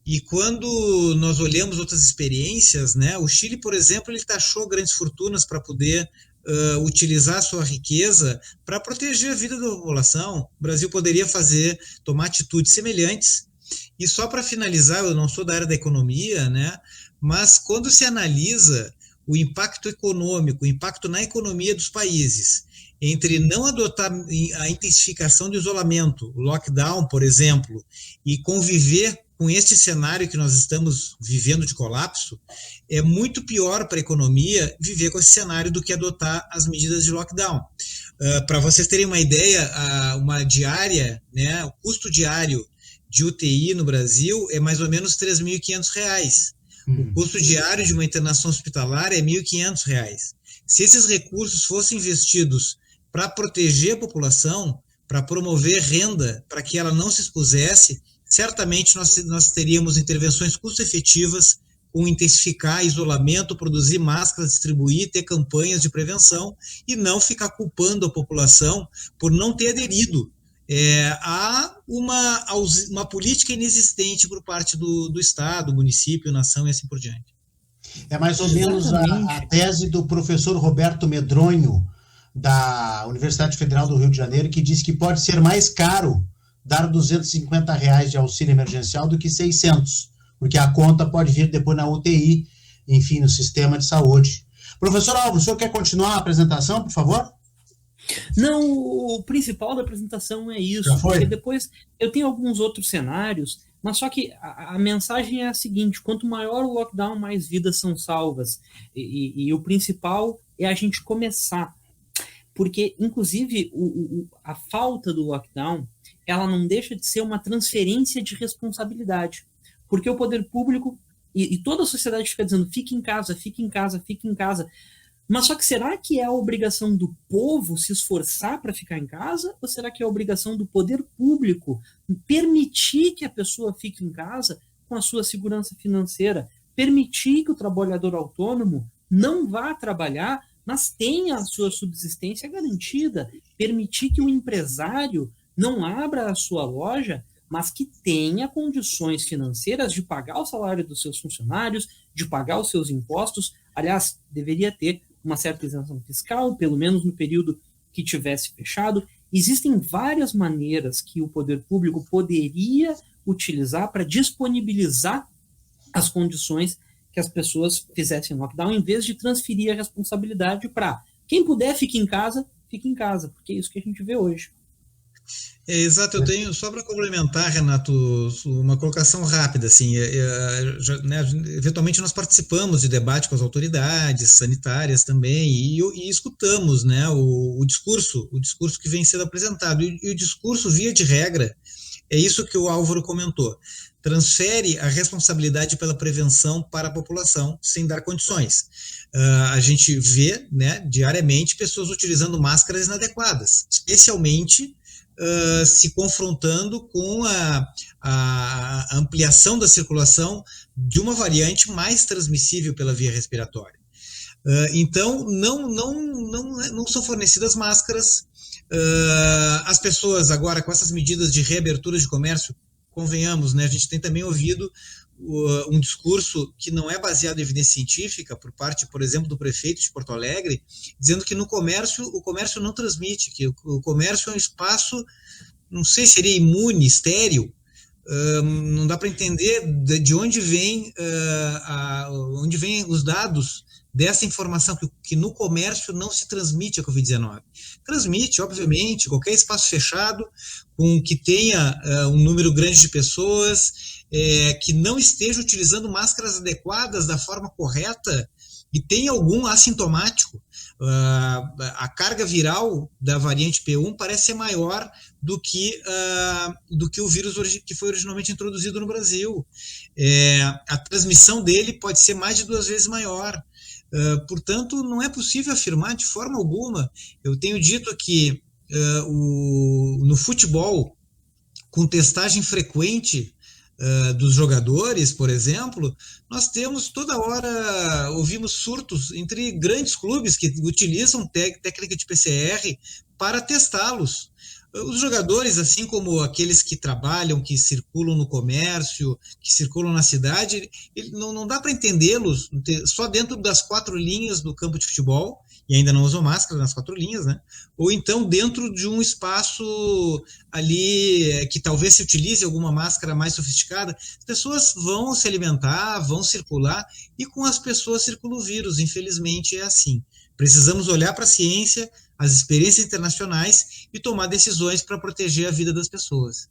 C: E quando nós olhamos outras experiências, né, o Chile, por exemplo, ele taxou grandes fortunas para poder utilizar sua riqueza para proteger a vida da população. O Brasil poderia tomar atitudes semelhantes. E só para finalizar, eu não sou da área da economia, né, mas quando se analisa o impacto econômico, o impacto na economia dos países, entre não adotar a intensificação do isolamento, o lockdown, por exemplo, e conviver com este cenário que nós estamos vivendo de colapso, é muito pior para a economia viver com esse cenário do que adotar as medidas de lockdown. Para vocês terem uma ideia, uma diária, né, o custo diário de UTI no Brasil é mais ou menos R$ 3.500. O custo diário de uma internação hospitalar é R$ 1.500. Se esses recursos fossem investidos para proteger a população, para promover renda, para que ela não se expusesse, certamente nós teríamos intervenções custo-efetivas com intensificar isolamento, produzir máscaras, distribuir, ter campanhas de prevenção e não ficar culpando a população por não ter aderido a uma política inexistente por parte do Estado, município, nação e assim por diante.
A: É mais ou menos a tese do professor Roberto Medronho, da Universidade Federal do Rio de Janeiro, que diz que pode ser mais caro dar R$250 de auxílio emergencial do que 600, porque a conta pode vir depois na UTI, enfim, no sistema de saúde. Professor Álvaro, o senhor quer continuar a apresentação, por favor?
B: Não, o principal da apresentação é isso, porque depois eu tenho alguns outros cenários, mas só que a mensagem é a seguinte: quanto maior o lockdown, mais vidas são salvas, e o principal é a gente começar, porque inclusive a falta do lockdown, ela não deixa de ser uma transferência de responsabilidade, porque o poder público e toda a sociedade fica dizendo fique em casa, fique em casa, fique em casa. Mas só que será que é a obrigação do povo se esforçar para ficar em casa? Ou será que é a obrigação do poder público permitir que a pessoa fique em casa com a sua segurança financeira? Permitir que o trabalhador autônomo não vá trabalhar, mas tenha a sua subsistência garantida? Permitir que o empresário não abra a sua loja, mas que tenha condições financeiras de pagar o salário dos seus funcionários, de pagar os seus impostos? Aliás, deveria ter uma certa isenção fiscal, pelo menos no período que tivesse fechado. Existem várias maneiras que o poder público poderia utilizar para disponibilizar as condições que as pessoas fizessem lockdown, em vez de transferir a responsabilidade para quem puder fique em casa, porque é isso que a gente vê hoje.
C: Exato, eu tenho, só para complementar, Renato, uma colocação rápida, assim, né, eventualmente nós participamos de debate com as autoridades sanitárias também, e escutamos, né, o discurso que vem sendo apresentado, e o discurso, via de regra, é isso que o Álvaro comentou: transfere a responsabilidade pela prevenção para a população, sem dar condições. A gente vê, né, diariamente pessoas utilizando máscaras inadequadas, especialmente se confrontando com a ampliação da circulação de uma variante mais transmissível pela via respiratória. Então, não são fornecidas máscaras. As pessoas agora, com essas medidas de reabertura de comércio, convenhamos, né, a gente tem também ouvido um discurso que não é baseado em evidência científica, por parte, por exemplo, do prefeito de Porto Alegre, dizendo que o comércio não transmite, que o comércio é um espaço, não sei se seria imune, estéril. Não dá para entender de onde vem os dados dessa informação, que no comércio não se transmite a Covid-19. Transmite, obviamente, qualquer espaço fechado, com que tenha um número grande de pessoas, que não esteja utilizando máscaras adequadas da forma correta e tem algum assintomático. A carga viral da variante P1 parece ser maior do que o vírus que foi originalmente introduzido no Brasil. A transmissão dele pode ser mais de 2 vezes maior. Portanto, não é possível afirmar de forma alguma. Eu tenho dito que no futebol, com testagem frequente dos jogadores, por exemplo, nós temos toda hora, ouvimos surtos entre grandes clubes que utilizam técnica de PCR para testá-los. Os jogadores, assim como aqueles que trabalham, que circulam no comércio, que circulam na cidade, não dá para entendê-los só dentro das 4 linhas do campo de futebol, e ainda não usam máscara nas 4 linhas, né? Ou então dentro de um espaço ali que talvez se utilize alguma máscara mais sofisticada. As pessoas vão se alimentar, vão circular, e com as pessoas circula o vírus, infelizmente é assim. Precisamos olhar para a ciência, as experiências internacionais e tomar decisões para proteger a vida das pessoas.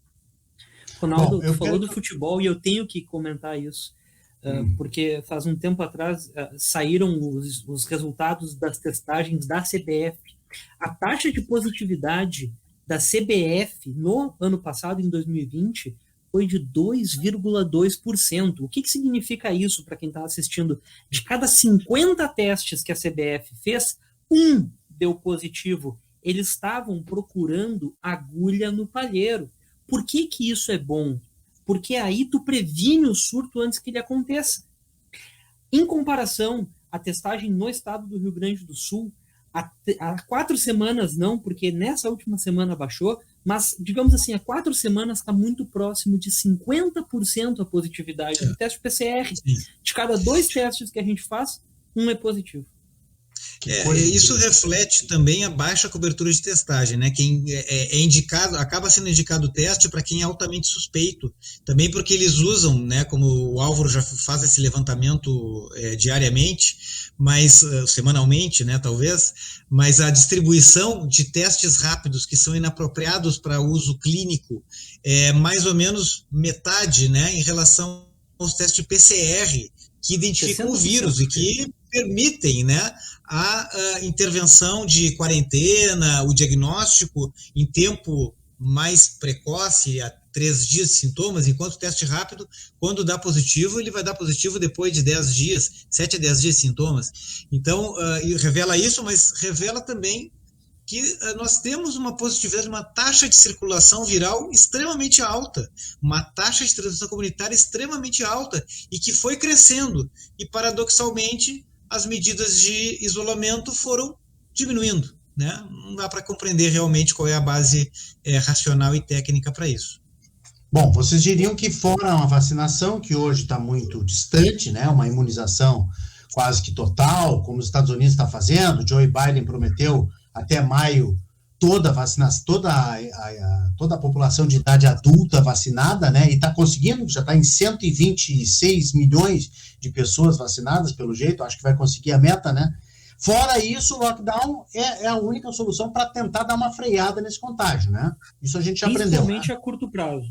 B: Ronaldo, tu falou do futebol e eu tenho que comentar isso, porque faz um tempo atrás saíram os resultados das testagens da CBF. A taxa de positividade da CBF no ano passado, em 2020, foi de 2,2%. O que significa isso para quem está assistindo? De cada 50 testes que a CBF fez, um deu positivo. Eles estavam procurando agulha no palheiro. Por que isso é bom? Porque aí tu previne o surto antes que ele aconteça. Em comparação, a testagem no estado do Rio Grande do Sul, há 4 semanas não, porque nessa última semana baixou, mas, digamos assim, há 4 semanas está muito próximo de 50% a positividade do teste PCR. De cada 2 testes que a gente faz, um é positivo.
C: Isso reflete também a baixa cobertura de testagem, né? Quem é indicado, acaba sendo indicado o teste para quem é altamente suspeito, também porque eles usam, né? Como o Álvaro já faz esse levantamento diariamente, mas semanalmente, né? Talvez, mas a distribuição de testes rápidos que são inapropriados para uso clínico é mais ou menos metade, né? Em relação aos testes PCR que identificam 60%. O vírus e que permitem, né, a intervenção de quarentena, o diagnóstico em tempo mais precoce, a 3 dias de sintomas, enquanto o teste rápido, quando dá positivo, ele vai dar positivo depois de 10 dias, 7 a 10 dias de sintomas. Então, revela isso, mas revela também que nós temos uma positividade, uma taxa de circulação viral extremamente alta, uma taxa de transmissão comunitária extremamente alta e que foi crescendo. E, paradoxalmente, as medidas de isolamento foram diminuindo, né? Não dá para compreender realmente qual é a base racional e técnica para isso.
A: Bom, vocês diriam que fora uma vacinação, que hoje está muito distante, né? Uma imunização quase que total, como os Estados Unidos está fazendo, Joe Biden prometeu até maio toda a vacinação, toda a população de idade adulta vacinada, né? E está conseguindo, já está em 126 milhões de pessoas vacinadas, pelo jeito, acho que vai conseguir a meta, né? Fora isso, o lockdown é a única solução para tentar dar uma freada nesse contágio, né? Isso a gente já aprendeu.
B: Principalmente, né? A curto prazo.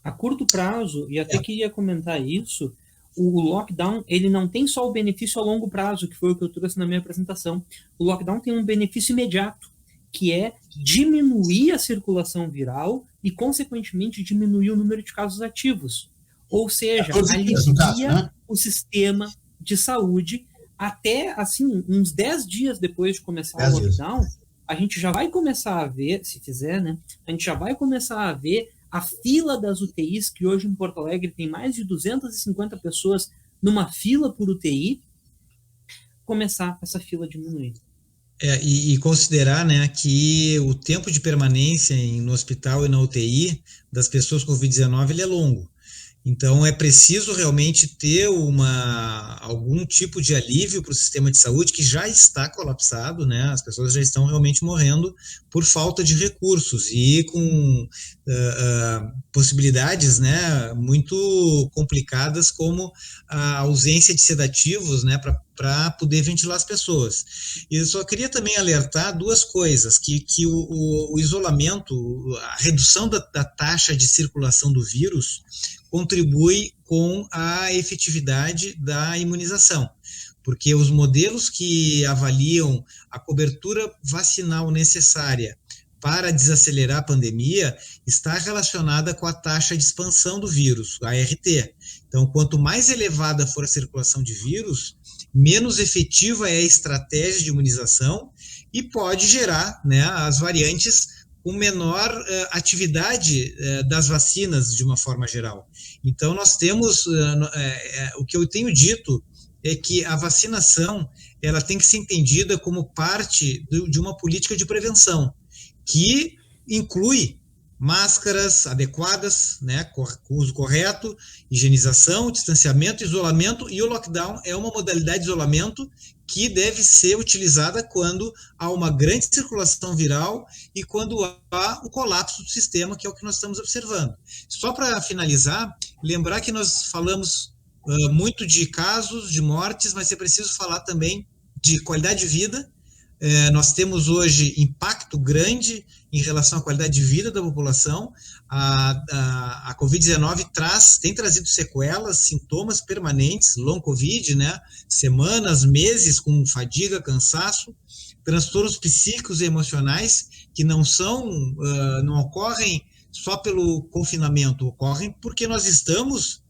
B: A curto prazo, e até queria comentar isso, o lockdown, ele não tem só o benefício a longo prazo, que foi o que eu trouxe na minha apresentação. O lockdown tem um benefício imediato, que é diminuir a circulação viral e, consequentemente, diminuir o número de casos ativos. Ou seja, alivia o sistema de saúde até, assim, uns 10 dias depois de começar o lockdown, a gente já vai começar a ver, se fizer, né? A gente já vai começar a ver a fila das UTIs, que hoje em Porto Alegre tem mais de 250 pessoas numa fila por UTI, começar essa fila a diminuir.
C: E considerar, né, que o tempo de permanência no hospital e na UTI das pessoas com Covid-19 ele é longo. Então, é preciso realmente ter algum tipo de alívio para o sistema de saúde que já está colapsado, né? As pessoas já estão realmente morrendo por falta de recursos e com possibilidades, né, muito complicadas, como a ausência de sedativos, né, para poder ventilar as pessoas. E eu só queria também alertar 2 coisas, que o isolamento, a redução da taxa de circulação do vírus contribui com a efetividade da imunização, porque os modelos que avaliam a cobertura vacinal necessária para desacelerar a pandemia está relacionada com a taxa de expansão do vírus, a ART. Então, quanto mais elevada for a circulação de vírus, menos efetiva é a estratégia de imunização e pode gerar, né, as variantes com menor atividade das vacinas de uma forma geral. Então, nós temos, o que eu tenho dito é que a vacinação ela tem que ser entendida como parte de uma política de prevenção, que inclui máscaras adequadas, né, uso correto, higienização, distanciamento, isolamento, e o lockdown é uma modalidade de isolamento que deve ser utilizada quando há uma grande circulação viral e quando há o colapso do sistema, que é o que nós estamos observando. Só para finalizar, lembrar que nós falamos muito de casos, de mortes, mas é preciso falar também de qualidade de vida. Nós temos hoje impacto grande em relação à qualidade de vida da população. A Covid-19 tem trazido sequelas, sintomas permanentes, long Covid, né? Semanas, meses com fadiga, cansaço, transtornos psíquicos e emocionais que não ocorrem só pelo confinamento, ocorrem porque nós estamos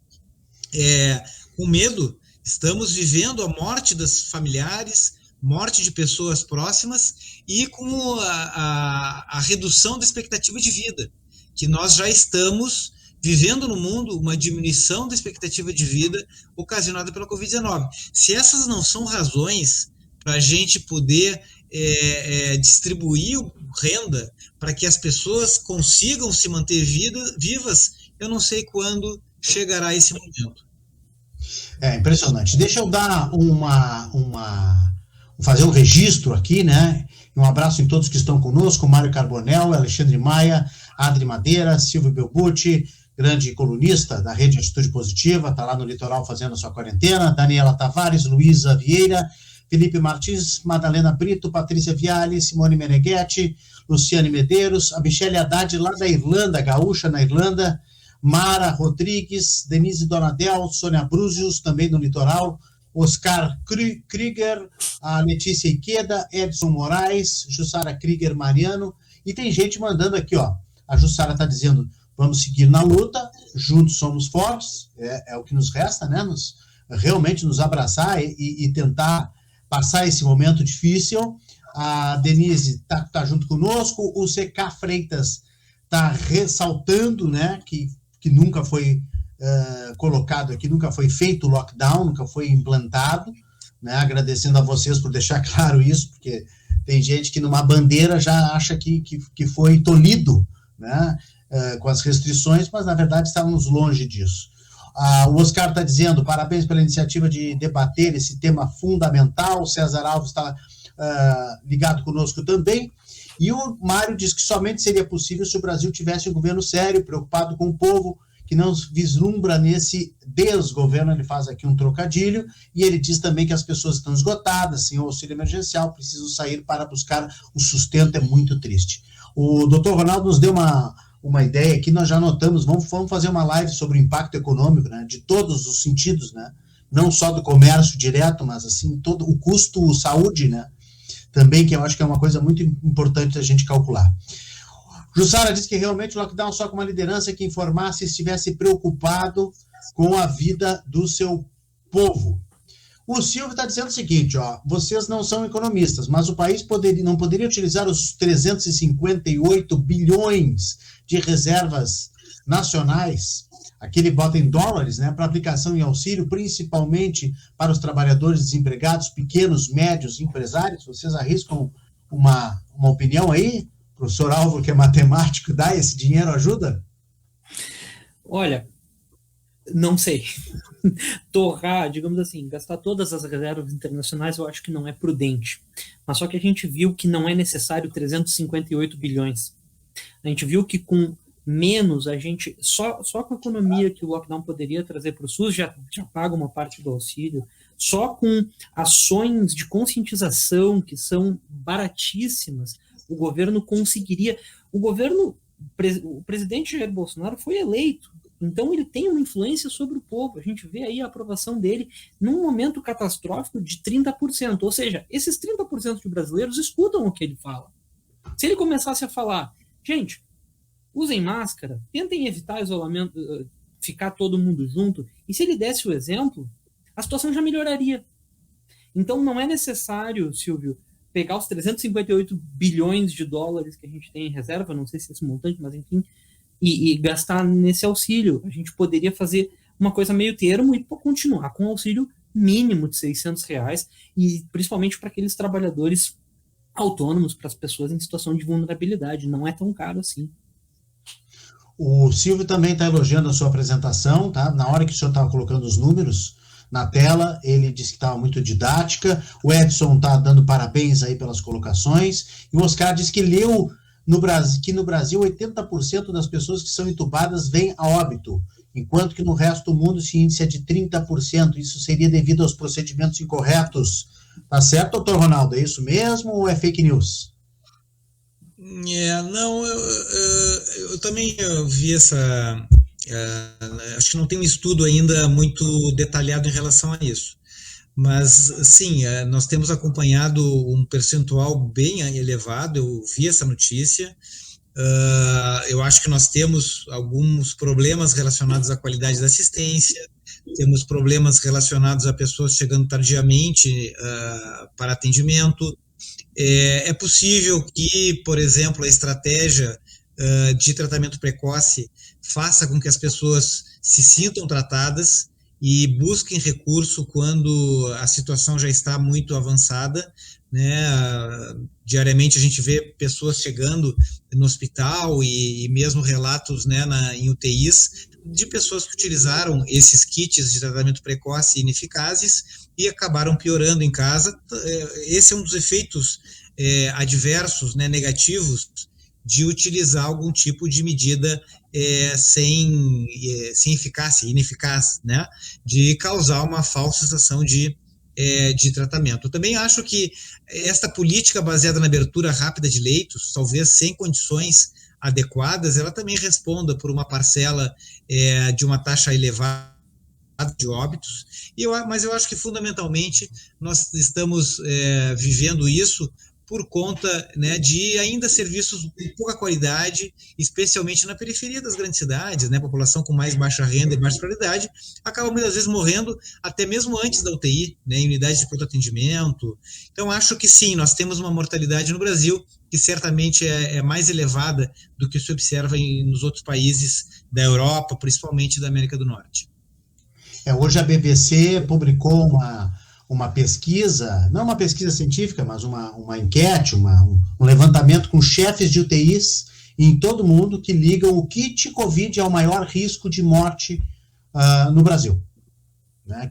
C: com medo, estamos vivendo a morte dos familiares, morte de pessoas próximas e com a redução da expectativa de vida, que nós já estamos vivendo no mundo uma diminuição da expectativa de vida ocasionada pela Covid-19. Se essas não são razões para a gente poder distribuir renda para que as pessoas consigam se manter vivas, eu não sei quando chegará esse momento.
A: É impressionante. Deixa eu dar fazer um registro aqui, né? Um abraço em todos que estão conosco, Mário Carbonel, Alexandre Maia, Adri Madeira, Silvio Belbucci, grande colunista da Rede Atitude Positiva, está lá no litoral fazendo a sua quarentena, Daniela Tavares, Luísa Vieira, Felipe Martins, Madalena Brito, Patrícia Viale, Simone Meneghetti, Luciane Medeiros, a Michele Haddad lá da Irlanda, gaúcha na Irlanda, Mara Rodrigues, Denise Donadel, Sônia Brúzios, também no litoral, Oscar Krieger, a Letícia Iqueda, Edson Moraes, Jussara Krieger Mariano, e tem gente mandando aqui, ó, a Jussara está dizendo, vamos seguir na luta, juntos somos fortes, é o que nos resta, né, realmente nos abraçar e tentar passar esse momento difícil. A Denise tá junto conosco, o CK Freitas está ressaltando, né, que nunca foi colocado aqui, nunca foi feito o lockdown, nunca foi implantado, né, agradecendo a vocês por deixar claro isso, porque tem gente que numa bandeira já acha que foi tolhido, né, com as restrições, mas na verdade estávamos longe disso. O Oscar está dizendo, parabéns pela iniciativa de debater esse tema fundamental, o César Alves está ligado conosco também, e o Mário diz que somente seria possível se o Brasil tivesse um governo sério, preocupado com o povo, que não vislumbra nesse desgoverno. Ele faz aqui um trocadilho, e ele diz também que as pessoas estão esgotadas, sem o auxílio emergencial, precisam sair para buscar o sustento, é muito triste. O doutor Ronaldo nos deu uma ideia aqui, nós já notamos, vamos fazer uma live sobre o impacto econômico, né, de todos os sentidos, né, não só do comércio direto, mas assim, todo o custo saúde, né, também, que eu acho que é uma coisa muito importante a gente calcular. Jussara diz que realmente o lockdown só com uma liderança que informasse e estivesse preocupado com a vida do seu povo. O Silvio está dizendo o seguinte, ó, vocês não são economistas, mas o país não poderia utilizar os 358 bilhões de reservas nacionais, aqui ele bota em dólares, né, para aplicação em auxílio, principalmente para os trabalhadores desempregados, pequenos, médios, empresários. Vocês arriscam uma opinião aí? O professor Álvaro, que é matemático, dá esse dinheiro, ajuda?
B: Olha, não sei. Torrar, digamos assim, gastar todas as reservas internacionais, eu acho que não é prudente. Mas só que a gente viu que não é necessário 358 bilhões. A gente viu que com menos, a gente, só com a economia que o lockdown poderia trazer para o SUS, já paga uma parte do auxílio, só com ações de conscientização que são baratíssimas, o governo conseguiria. O presidente Jair Bolsonaro foi eleito, então ele tem uma influência sobre o povo. A gente vê aí a aprovação dele num momento catastrófico de 30%, ou seja, esses 30% de brasileiros escutam o que ele fala. Se ele começasse a falar, gente, usem máscara, tentem evitar isolamento, ficar todo mundo junto, e se ele desse o exemplo, a situação já melhoraria. Então não é necessário, Silvio, pegar os 358 bilhões de dólares que a gente tem em reserva, não sei se é esse montante, mas enfim, e gastar nesse auxílio. A gente poderia fazer uma coisa meio termo e continuar com o auxílio mínimo de R$600, e principalmente para aqueles trabalhadores autônomos, para as pessoas em situação de vulnerabilidade. Não é tão caro assim.
A: O Silvio também está elogiando a sua apresentação, tá? Na hora que o senhor estava colocando os números na tela, ele disse que estava muito didática. O Edson está dando parabéns aí pelas colocações. E o Oscar disse que leu que no Brasil 80% das pessoas que são entubadas vêm a óbito, enquanto que no resto do mundo esse índice é de 30%. Isso seria devido aos procedimentos incorretos. Tá certo, doutor Ronaldo? É isso mesmo ou é fake news?
C: Não, eu também vi essa. Acho que não tem um estudo ainda muito detalhado em relação a isso. Mas, sim, nós temos acompanhado um percentual bem elevado, eu vi essa notícia. Eu acho que nós temos alguns problemas relacionados à qualidade da assistência, temos problemas relacionados a pessoas chegando tardiamente para atendimento. É possível que, por exemplo, a estratégia de tratamento precoce faça com que as pessoas se sintam tratadas e busquem recurso quando a situação já está muito avançada, né? Diariamente a gente vê pessoas chegando no hospital e mesmo relatos, né, em UTIs de pessoas que utilizaram esses kits de tratamento precoce ineficazes e acabaram piorando em casa. Esse é um dos efeitos adversos, né, negativos, de utilizar algum tipo de medida sem eficácia, ineficaz, né, de causar uma falsa sensação de tratamento. Eu também acho que esta política baseada na abertura rápida de leitos, talvez sem condições adequadas, ela também responda por uma parcela de uma taxa elevada de óbitos, mas eu acho que fundamentalmente nós estamos vivendo isso por conta, né, de ainda serviços de pouca qualidade, especialmente na periferia das grandes cidades, né, população com mais baixa renda e baixa escolaridade, acaba muitas vezes morrendo até mesmo antes da UTI, né, em unidades de pronto atendimento. Então, acho que sim, nós temos uma mortalidade no Brasil que certamente é mais elevada do que se observa nos outros países da Europa, principalmente da América do Norte.
A: Hoje a BBC publicou uma pesquisa, não uma pesquisa científica, mas uma enquete, um levantamento com chefes de UTIs em todo o mundo que ligam o kit Covid ao maior risco de morte no Brasil. Né?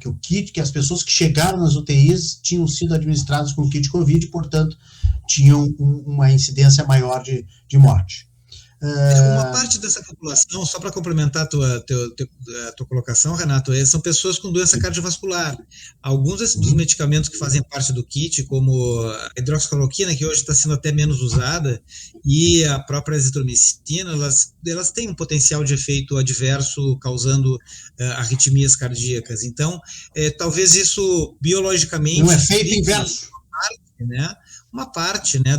A: Que as pessoas que chegaram nas UTIs tinham sido administradas com o kit Covid e, portanto, tinham uma incidência maior de morte.
C: Uma parte dessa população, só para complementar a tua colocação, Renato, são pessoas com doença cardiovascular. Alguns dos medicamentos que fazem parte do kit, como a hidroxicloroquina, que hoje está sendo até menos usada, e a própria azitromicina, elas têm um potencial de efeito adverso, causando arritmias cardíacas. Então, talvez isso biologicamente...
A: Um efeito inverso.
C: Né? Uma parte, né,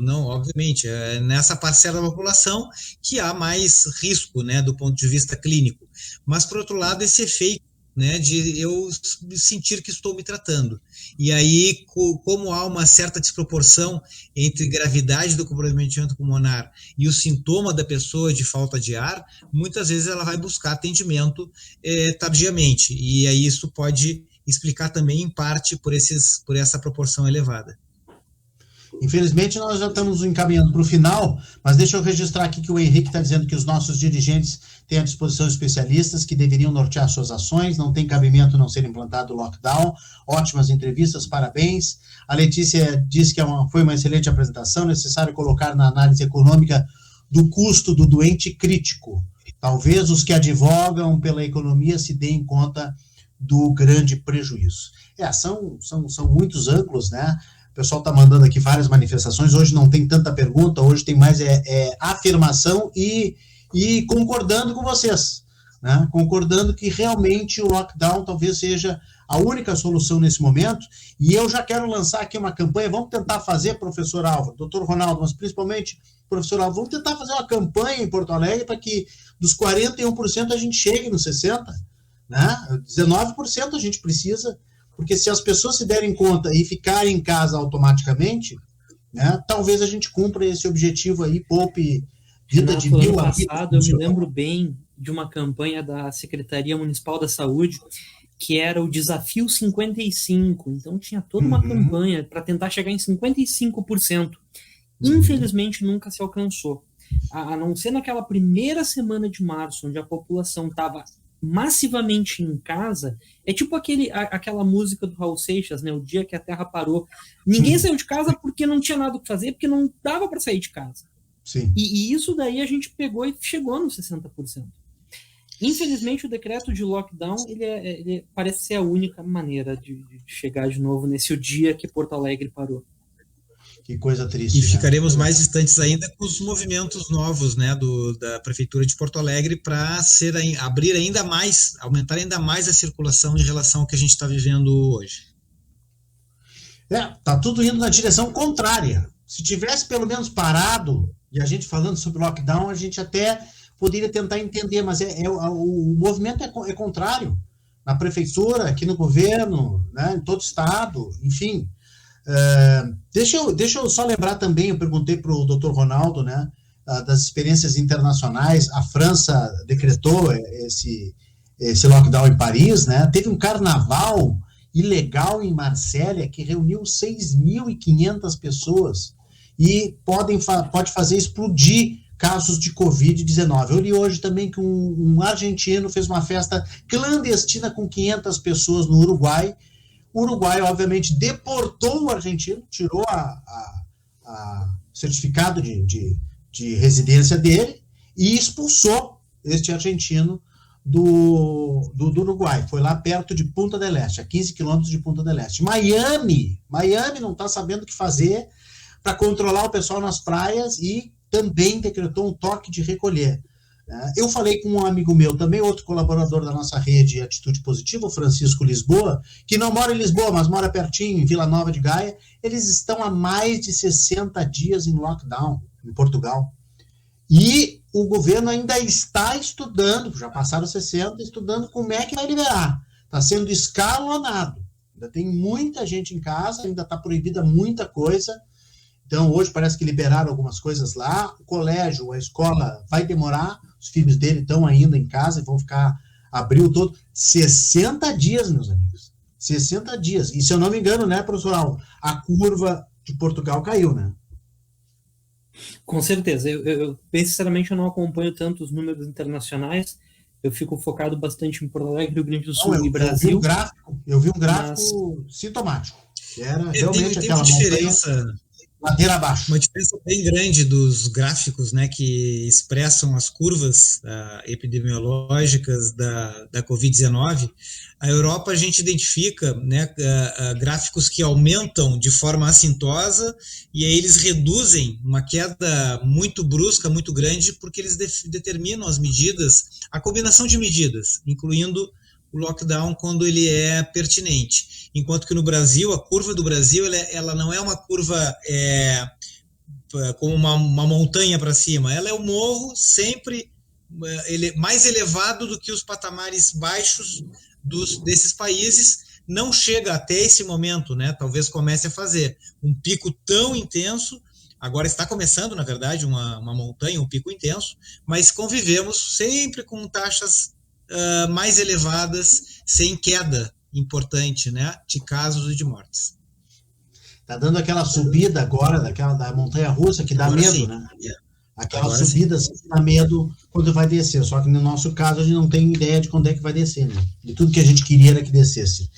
C: não, obviamente, nessa parcela da população que há mais risco, né, do ponto de vista clínico. Mas, por outro lado, esse efeito, né, de eu sentir que estou me tratando. E aí, como há uma certa desproporção entre gravidade do comprometimento pulmonar e o sintoma da pessoa de falta de ar, muitas vezes ela vai buscar atendimento tardiamente. E aí isso pode explicar também, em parte, por essa proporção elevada.
A: Infelizmente, nós já estamos encaminhando para o final, mas deixa eu registrar aqui que o Henrique está dizendo que os nossos dirigentes têm à disposição especialistas que deveriam nortear suas ações, não tem cabimento não ser implantado o lockdown. Ótimas entrevistas, parabéns. A Letícia diz que foi uma excelente apresentação, necessário colocar na análise econômica do custo do doente crítico. Talvez os que advogam pela economia se deem conta do grande prejuízo. São muitos ângulos, né? O pessoal está mandando aqui várias manifestações, hoje não tem tanta pergunta, hoje tem mais afirmação e concordando com vocês, né? Concordando que realmente o lockdown talvez seja a única solução nesse momento, e eu já quero lançar aqui uma campanha, vamos tentar fazer, professor Álvaro, doutor Ronaldo, mas principalmente, professor Álvaro, vamos tentar fazer uma campanha em Porto Alegre para que dos 41% a gente chegue nos 60%, né? 19% a gente precisa, porque se as pessoas se derem conta e ficarem em casa automaticamente, né, talvez a gente cumpra esse objetivo aí, poupe vida de mil.
B: Ano passado, eu me lembro bem de uma campanha da Secretaria Municipal da Saúde, que era o Desafio 55. Então tinha toda uma campanha para tentar chegar em 55%. Infelizmente nunca se alcançou. A não ser naquela primeira semana de março, onde a população estava massivamente em casa, é tipo aquela música do Raul Seixas, né? O dia que a Terra parou. Ninguém saiu de casa porque não tinha nada o que fazer, porque não dava para sair de casa.
A: Sim.
B: E isso daí a gente pegou e chegou nos 60%. Infelizmente, o decreto de lockdown ele parece ser a única maneira de chegar de novo nesse dia que Porto Alegre parou.
A: Que coisa triste.
C: E ficaremos mais distantes ainda com os movimentos novos, né, da Prefeitura de Porto Alegre para abrir ainda mais, aumentar ainda mais a circulação em relação ao que a gente está vivendo hoje.
A: Tá tudo indo na direção contrária. Se tivesse pelo menos parado, e a gente falando sobre lockdown, a gente até poderia tentar entender, mas o movimento é contrário. Na Prefeitura, aqui no governo, né, em todo o estado, enfim. Deixa eu só lembrar também, eu perguntei para o Dr. Ronaldo, né, das experiências internacionais. A França decretou esse lockdown em Paris, né? Teve um carnaval ilegal em Marsella que reuniu 6.500 pessoas e pode fazer explodir casos de Covid-19. Eu li hoje também que um argentino fez uma festa clandestina com 500 pessoas no Uruguai. O Uruguai, obviamente, deportou o argentino, tirou a certificado de residência dele e expulsou este argentino do Uruguai. Foi lá perto de Punta del Este, a 15 quilômetros de Punta del Este. Miami não está sabendo o que fazer para controlar o pessoal nas praias e também decretou um toque de recolher. Eu falei com um amigo meu, também outro colaborador da nossa rede Atitude Positiva, o Francisco Lisboa, que não mora em Lisboa, mas mora pertinho, em Vila Nova de Gaia. Eles estão há mais de 60 dias em lockdown, em Portugal. E o governo ainda está estudando, já passaram 60, estudando como é que vai liberar. Está sendo escalonado. Ainda tem muita gente em casa, ainda está proibida muita coisa. Então, hoje parece que liberaram algumas coisas lá. O colégio, a escola vai demorar. Os filhos dele estão ainda em casa e vão ficar abril todo. 60 dias, meus amigos. 60 dias. E se eu não me engano, né, professor Alvo, a curva de Portugal caiu, né?
B: Com certeza. Eu sinceramente, eu não acompanho tanto os números internacionais. Eu fico focado bastante em Porto Alegre, Rio Grande do Sul e Brasil.
A: Eu vi um gráfico sintomático. Era realmente aquela
C: diferença.
A: Ladeira abaixo.
C: Uma diferença bem grande dos gráficos, né, que expressam as curvas epidemiológicas da Covid-19. A Europa, a gente identifica, né, gráficos que aumentam de forma assintosa e aí eles reduzem uma queda muito brusca, muito grande, porque eles determinam as medidas, a combinação de medidas, incluindo o lockdown quando ele é pertinente. Enquanto que no Brasil, a curva do Brasil, ela não é uma curva como uma montanha para cima, ela é o morro sempre mais elevado do que os patamares baixos desses países. Não chega até esse momento, né? Talvez comece a fazer um pico tão intenso. Agora está começando, na verdade, uma montanha, um pico intenso, mas convivemos sempre com taxas mais elevadas, sem queda importante, né, de casos e de mortes.
A: Tá dando aquela subida agora, da montanha russa, que dá agora medo, sim, né? Aquela agora subida assim, que dá medo quando vai descer, só que no nosso caso a gente não tem ideia de quando é que vai descer, né? De tudo que a gente queria era que descesse.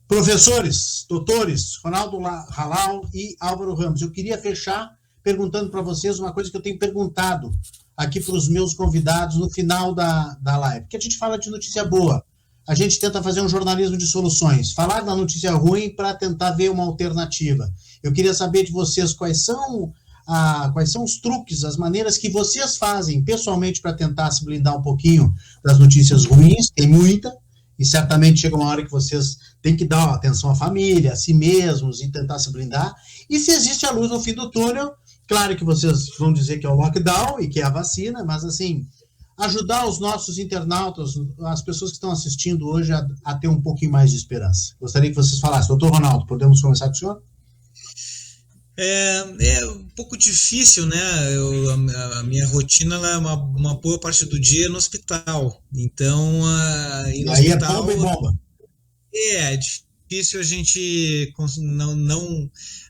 A: Professores, doutores, Ronaldo Halal e Álvaro Ramos, eu queria fechar perguntando para vocês uma coisa que eu tenho perguntado aqui para os meus convidados no final da live, porque a gente fala de notícia boa, a gente tenta fazer um jornalismo de soluções, falar da notícia ruim para tentar ver uma alternativa. Eu queria saber de vocês quais são os truques, as maneiras que vocês fazem pessoalmente para tentar se blindar um pouquinho das notícias ruins, tem muita, e certamente chega uma hora que vocês têm que dar atenção à família, a si mesmos e tentar se blindar, e se existe a luz no fim do túnel. Claro que vocês vão dizer que é o lockdown e que é a vacina, mas assim, ajudar os nossos internautas, as pessoas que estão assistindo hoje a ter um pouquinho mais de esperança. Gostaria que vocês falassem. Doutor Ronaldo, podemos começar com o senhor?
C: É um pouco difícil, né? A minha rotina ela é uma boa parte do dia no hospital. Então,
A: e aí hospital, é bomba e bomba.
C: É difícil a gente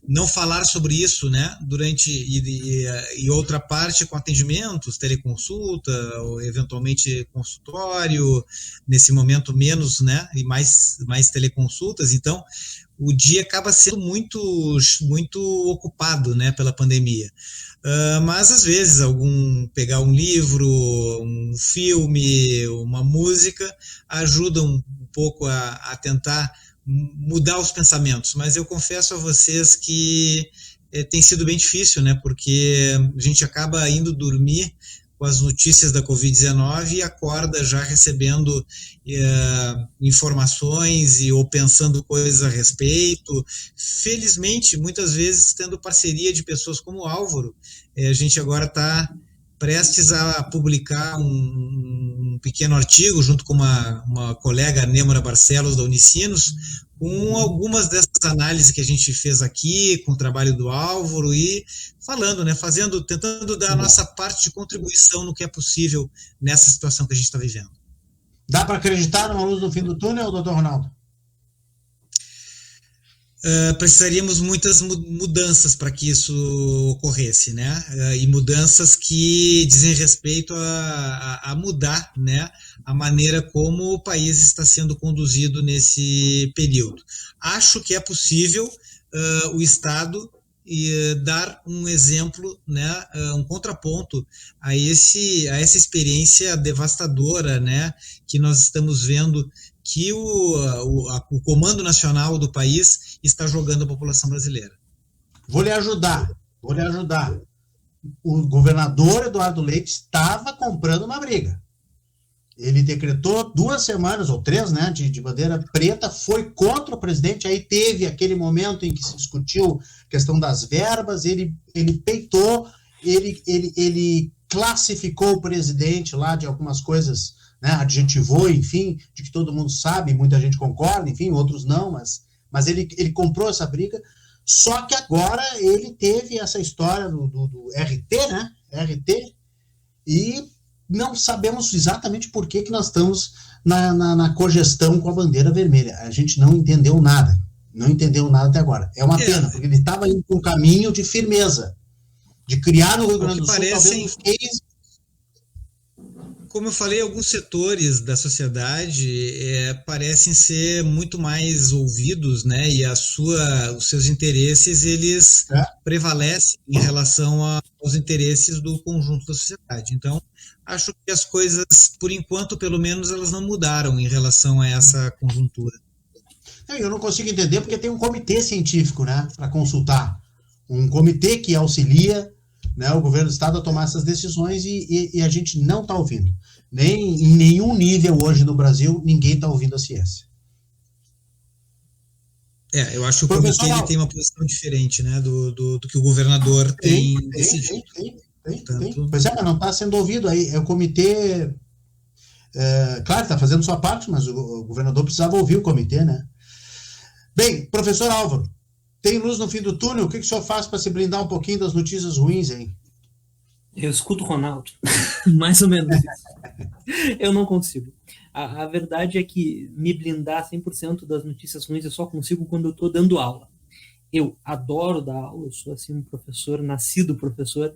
C: não falar sobre isso, né? Durante e outra parte com atendimentos, teleconsulta, ou eventualmente consultório, nesse momento menos, né? E mais teleconsultas. Então, o dia acaba sendo muito ocupado, né? Pela pandemia. Mas às vezes pegar um livro, um filme, uma música ajuda um pouco a tentar mudar os pensamentos, mas eu confesso a vocês que tem sido bem difícil, né? Porque a gente acaba indo dormir com as notícias da Covid-19 e acorda já recebendo informações ou pensando coisas a respeito. Felizmente, muitas vezes tendo parceria de pessoas como o Álvaro, a gente agora está prestes a publicar um pequeno artigo junto com uma colega, Nêmora Barcelos, da Unicinos, com algumas dessas análises que a gente fez aqui, com o trabalho do Álvaro e falando, né, tentando dar a nossa parte de contribuição no que é possível nessa situação que a gente está vivendo.
A: Dá para acreditar numa luz no fim do túnel, doutor Ronaldo?
C: Precisaríamos muitas mudanças para que isso ocorresse, né? E mudanças que dizem respeito a mudar, né? A maneira como o país está sendo conduzido nesse período. Acho que é possível o Estado dar um exemplo, né? Um contraponto a essa experiência devastadora, né? Que nós estamos vendo que o Comando Nacional do país está jogando a população brasileira.
A: Vou lhe ajudar. O governador Eduardo Leite estava comprando uma briga. Ele decretou 2 semanas, ou 3, né, de bandeira preta, foi contra o presidente, aí teve aquele momento em que se discutiu a questão das verbas, ele peitou, ele classificou o presidente lá de algumas coisas, né, adjetivou, enfim, de que todo mundo sabe, muita gente concorda, enfim, outros não, mas ele comprou essa briga, só que agora ele teve essa história do RT, né, RT, e não sabemos exatamente por que nós estamos na cogestão com a bandeira vermelha. A gente não entendeu nada até agora. É uma pena, porque ele estava indo por um caminho de firmeza, de criar no Rio Grande do Sul talvez um case.
C: Como eu falei, alguns setores da sociedade parecem ser muito mais ouvidos, né? E os seus interesses eles prevalecem em relação aos interesses do conjunto da sociedade. Então, acho que as coisas, por enquanto, pelo menos, elas não mudaram em relação a essa conjuntura.
A: Eu não consigo entender porque tem um comitê científico, né, para consultar, um comitê que auxilia, né, o governo do estado a tomar essas decisões e a gente não está ouvindo. Nem em nenhum nível hoje no Brasil, ninguém está ouvindo a ciência.
C: Eu acho que o comitê ele tem uma posição diferente, né, do que o governador tem decidido.
A: Tem. Pois mas não está sendo ouvido aí. É o comitê. Claro, está fazendo sua parte, mas o governador precisava ouvir o comitê, né? Bem, professor Álvaro, tem luz no fim do túnel? O que o senhor faz para se blindar um pouquinho das notícias ruins aí?
B: Eu escuto o Ronaldo, mais ou menos isso. Eu não consigo. A verdade é que me blindar 100% das notícias ruins eu só consigo quando eu estou dando aula. Eu adoro dar aula, eu sou assim um professor, nascido professor,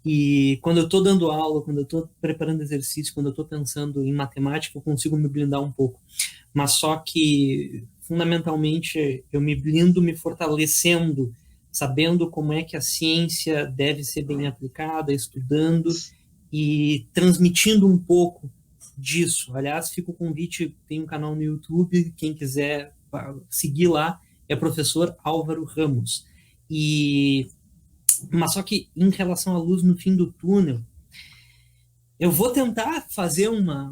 B: e quando eu estou dando aula, quando eu estou preparando exercício, quando eu estou pensando em matemática, eu consigo me blindar um pouco. Mas só que, fundamentalmente, eu me blindo me fortalecendo, sabendo como é que a ciência deve ser bem aplicada, estudando e transmitindo um pouco disso. Aliás, fica o convite, tem um canal no YouTube, quem quiser seguir lá, é professor Álvaro Ramos. Mas só que em relação à luz no fim do túnel, eu vou tentar fazer uma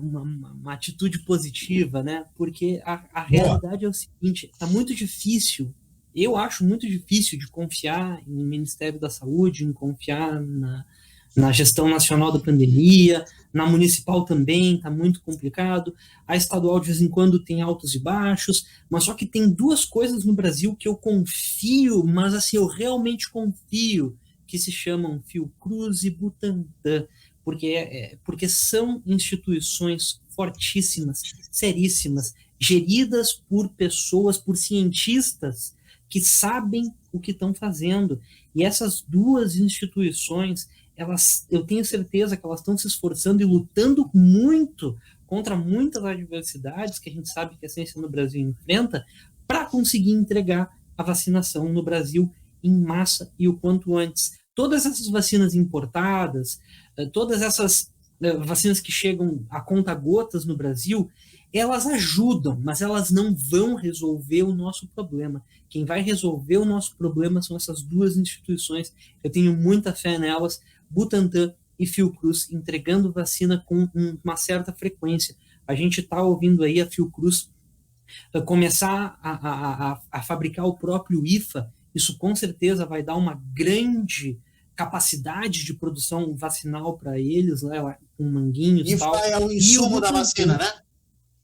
B: atitude positiva, né? Porque a realidade é o seguinte, está muito difícil, eu acho muito difícil de confiar em Ministério da Saúde, em confiar na gestão nacional da pandemia, na municipal também está muito complicado, a estadual de vez em quando tem altos e baixos, mas só que tem 2 coisas no Brasil que eu confio, mas assim, eu realmente confio, que se chamam Fiocruz e Butantan, porque são instituições fortíssimas, seríssimas, geridas por pessoas, por cientistas que sabem o que estão fazendo. E essas duas instituições, eu tenho certeza que elas estão se esforçando e lutando muito contra muitas adversidades que a gente sabe que a ciência no Brasil enfrenta, para conseguir entregar a vacinação no Brasil em massa e o quanto antes. Todas essas vacinas importadas, todas essas vacinas que chegam a conta-gotas no Brasil, elas ajudam, mas elas não vão resolver o nosso problema. Quem vai resolver o nosso problema são essas duas instituições. Eu tenho muita fé nelas, Butantan e Fiocruz, entregando vacina com uma certa frequência. A gente está ouvindo aí a Fiocruz começar a fabricar o próprio IFA. Isso com certeza vai dar uma grande capacidade de produção vacinal para eles, né, com manguinhos e tal.
A: IFA é o insumo da vacina, né?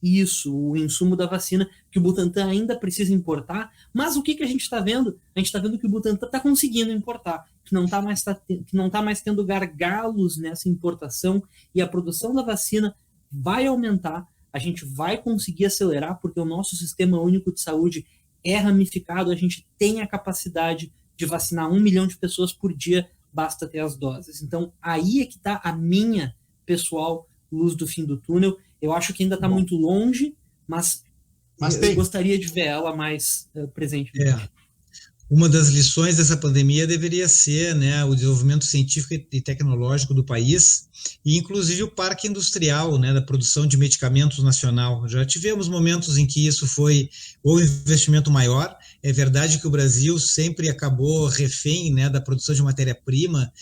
B: Isso, o insumo da vacina que o Butantan ainda precisa importar, mas o que a gente está vendo? A gente está vendo que o Butantan está conseguindo importar, que não está mais tendo gargalos nessa importação, e a produção da vacina vai aumentar, a gente vai conseguir acelerar, porque o nosso sistema único de saúde é ramificado, a gente tem a capacidade de vacinar 1 milhão de pessoas por dia, basta ter as doses. Então, aí é que está a minha pessoal luz do fim do túnel. Eu acho que ainda está muito longe, mas eu gostaria de ver ela mais presente.
C: Uma das lições dessa pandemia deveria ser, né, o desenvolvimento científico e tecnológico do país, e inclusive o parque industrial, né, da produção de medicamentos nacional. Já tivemos momentos em que isso foi o investimento maior. É verdade que o Brasil sempre acabou refém, né, da produção de matéria-prima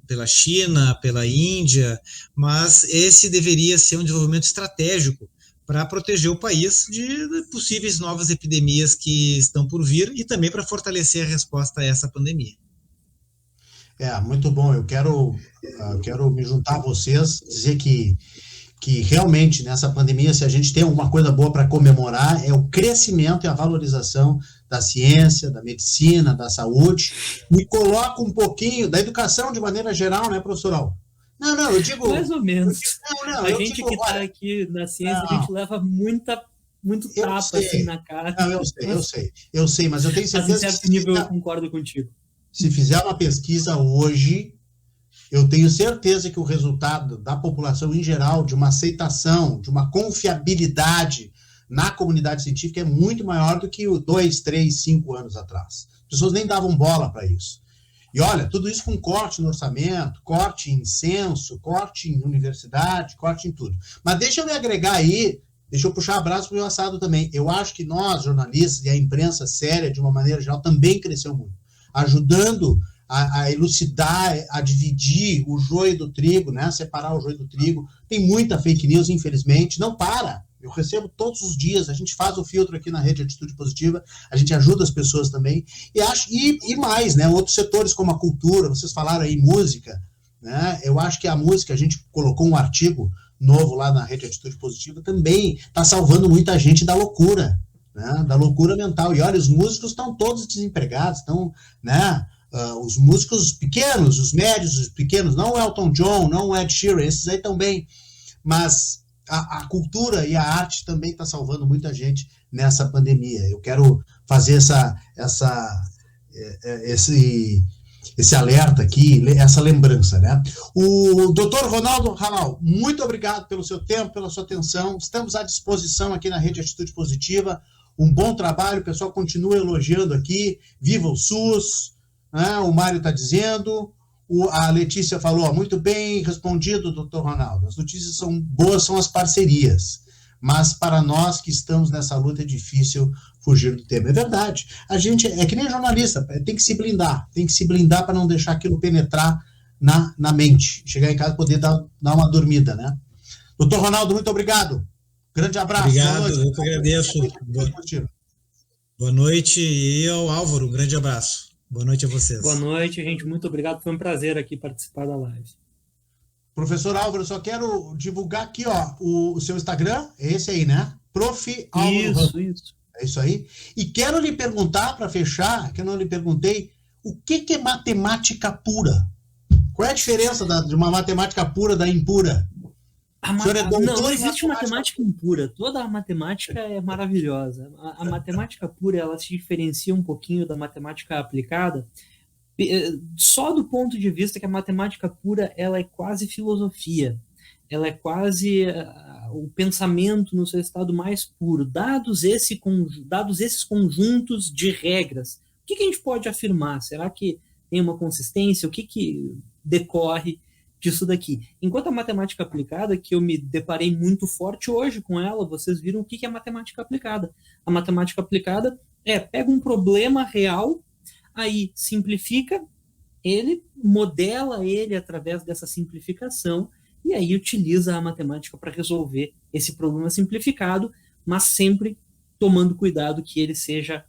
C: pela China, pela Índia, mas esse deveria ser um desenvolvimento estratégico para proteger o país de possíveis novas epidemias que estão por vir e também para fortalecer a resposta a essa pandemia.
A: Muito bom. Eu quero me juntar a vocês, dizer que realmente nessa pandemia, se a gente tem alguma coisa boa para comemorar, é o crescimento e a valorização da ciência, da medicina, da saúde, e coloca um pouquinho da educação de maneira geral, né, professor Al? Não, eu digo...
B: Mais ou menos. A gente
A: digo,
B: que está aqui na ciência, a gente leva muito tapa assim na cara.
A: Não, eu sei, mas eu tenho certeza
B: mas em certo nível eu concordo contigo.
A: Se fizer uma pesquisa hoje, eu tenho certeza que o resultado da população em geral, de uma aceitação, de uma confiabilidade na comunidade científica é muito maior do que 2, 3, 5 anos atrás. As pessoas nem davam bola para isso. E olha, tudo isso com corte no orçamento, corte em censo, corte em universidade, corte em tudo. Mas deixa eu me agregar aí, deixa eu puxar a brasa para o meu assado também. Eu acho que nós, jornalistas, e a imprensa séria, de uma maneira geral, também cresceu muito, ajudando a elucidar, a dividir o joio do trigo, né? Separar o joio do trigo. Tem muita fake news, infelizmente, não para. Eu recebo todos os dias, a gente faz o filtro aqui na Rede Atitude Positiva, a gente ajuda as pessoas também, e mais, né, outros setores como a cultura, vocês falaram aí música, né, eu acho que a música, a gente colocou um artigo novo lá na Rede Atitude Positiva, também está salvando muita gente da loucura, né, da loucura mental, e olha, os músicos estão todos desempregados, estão, né, os músicos pequenos, os médios, os pequenos, não o Elton John, não o Ed Sheeran, esses aí estão bem, mas a cultura e a arte também está salvando muita gente nessa pandemia. Eu quero fazer esse alerta aqui, essa lembrança, né? O doutor Ronaldo Halal, muito obrigado pelo seu tempo, pela sua atenção. Estamos à disposição aqui na Rede Atitude Positiva. Um bom trabalho, o pessoal continua elogiando aqui. Viva o SUS, né? O Mário está dizendo... A Letícia falou, muito bem respondido, doutor Ronaldo. As notícias são boas, são as parcerias. Mas para nós que estamos nessa luta é difícil fugir do tema. É verdade. A gente é que nem jornalista, tem que se blindar para não deixar aquilo penetrar na mente. Chegar em casa e poder dar uma dormida, né? Doutor Ronaldo, muito obrigado. Grande abraço.
C: Obrigado, eu que agradeço. Boa noite. E ao Álvaro, um grande abraço. Boa noite a vocês.
B: Boa noite, gente. Muito obrigado. Foi um prazer aqui participar da live.
A: Professor Álvaro, só quero divulgar aqui, ó, o seu Instagram, é esse aí, né? Prof. Álvaro.
B: Isso.
A: É isso aí. E quero lhe perguntar, para fechar, que eu não lhe perguntei, o que é matemática pura? Qual é a diferença de uma matemática pura da impura?
B: Não existe matemática impura. Toda a matemática é maravilhosa. A matemática pura, ela se diferencia um pouquinho da matemática aplicada, só do ponto de vista que a matemática pura, ela é quase filosofia. Ela é quase o pensamento no seu estado mais puro. Dados esses conjuntos de regras, o que a gente pode afirmar? Será que tem uma consistência? O que decorre disso daqui? Enquanto a matemática aplicada, que eu me deparei muito forte hoje com ela, vocês viram o que é matemática aplicada. A matemática aplicada pega um problema real, aí simplifica ele, modela ele através dessa simplificação, e aí utiliza a matemática para resolver esse problema simplificado, mas sempre tomando cuidado que ele seja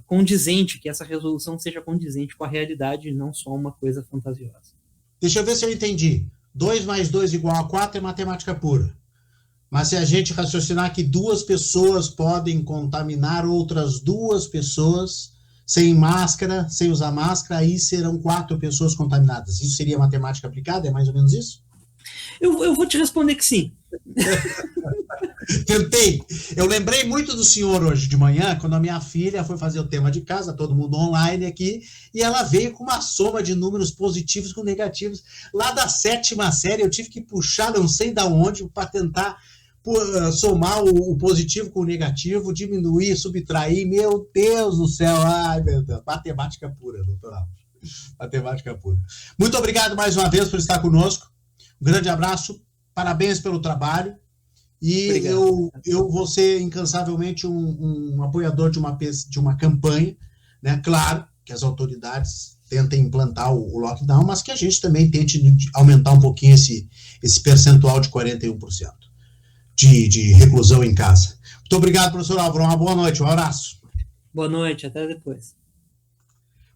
B: condizente, que essa resolução seja condizente com a realidade e não só uma coisa fantasiosa.
A: Deixa eu ver se eu entendi. 2 mais 2 igual a 4 é matemática pura. Mas se a gente raciocinar que 2 pessoas podem contaminar outras 2 pessoas sem máscara, sem usar máscara, aí serão 4 pessoas contaminadas. Isso seria matemática aplicada? É mais ou menos isso?
B: Eu vou te responder que sim.
A: Tentei. Eu lembrei muito do senhor hoje de manhã, quando a minha filha foi fazer o tema de casa, todo mundo online aqui, e ela veio com uma soma de números positivos com negativos. Lá da 7ª série, eu tive que puxar, não sei de onde, para tentar somar o positivo com o negativo, diminuir, subtrair. Meu Deus do céu. Ai, meu Deus. Matemática pura, doutor. Matemática pura. Muito obrigado mais uma vez por estar conosco. Um grande abraço, parabéns pelo trabalho, e eu vou ser incansavelmente um apoiador de uma campanha, né? Claro que as autoridades tentem implantar o lockdown, mas que a gente também tente aumentar um pouquinho esse percentual de 41% de reclusão em casa. Muito obrigado, professor Álvaro, uma boa noite, um abraço.
B: Boa noite, até depois.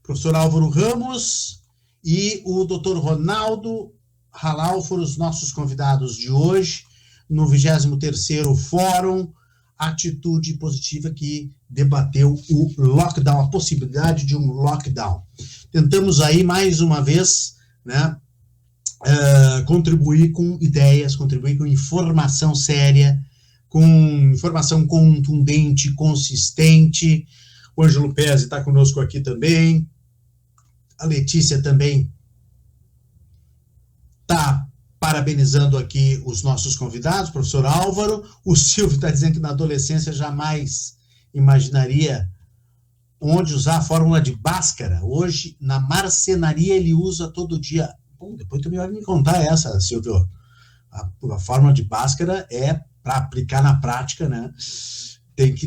A: Professor Álvaro Ramos e o doutor Ronaldo Halal foram os nossos convidados de hoje, no 23º Fórum Atitude Positiva, que debateu o lockdown, a possibilidade de um lockdown. Tentamos aí, mais uma vez, né, contribuir com ideias, contribuir com informação séria, com informação contundente, consistente. O Ângelo Pezzi está conosco aqui também, a Letícia também está parabenizando aqui os nossos convidados, professor Álvaro. O Silvio está dizendo que na adolescência jamais imaginaria onde usar a fórmula de Bhaskara. Hoje, na marcenaria, ele usa todo dia. Bom, depois tu vai me contar essa, Silvio. A fórmula de Bhaskara é para aplicar na prática, né?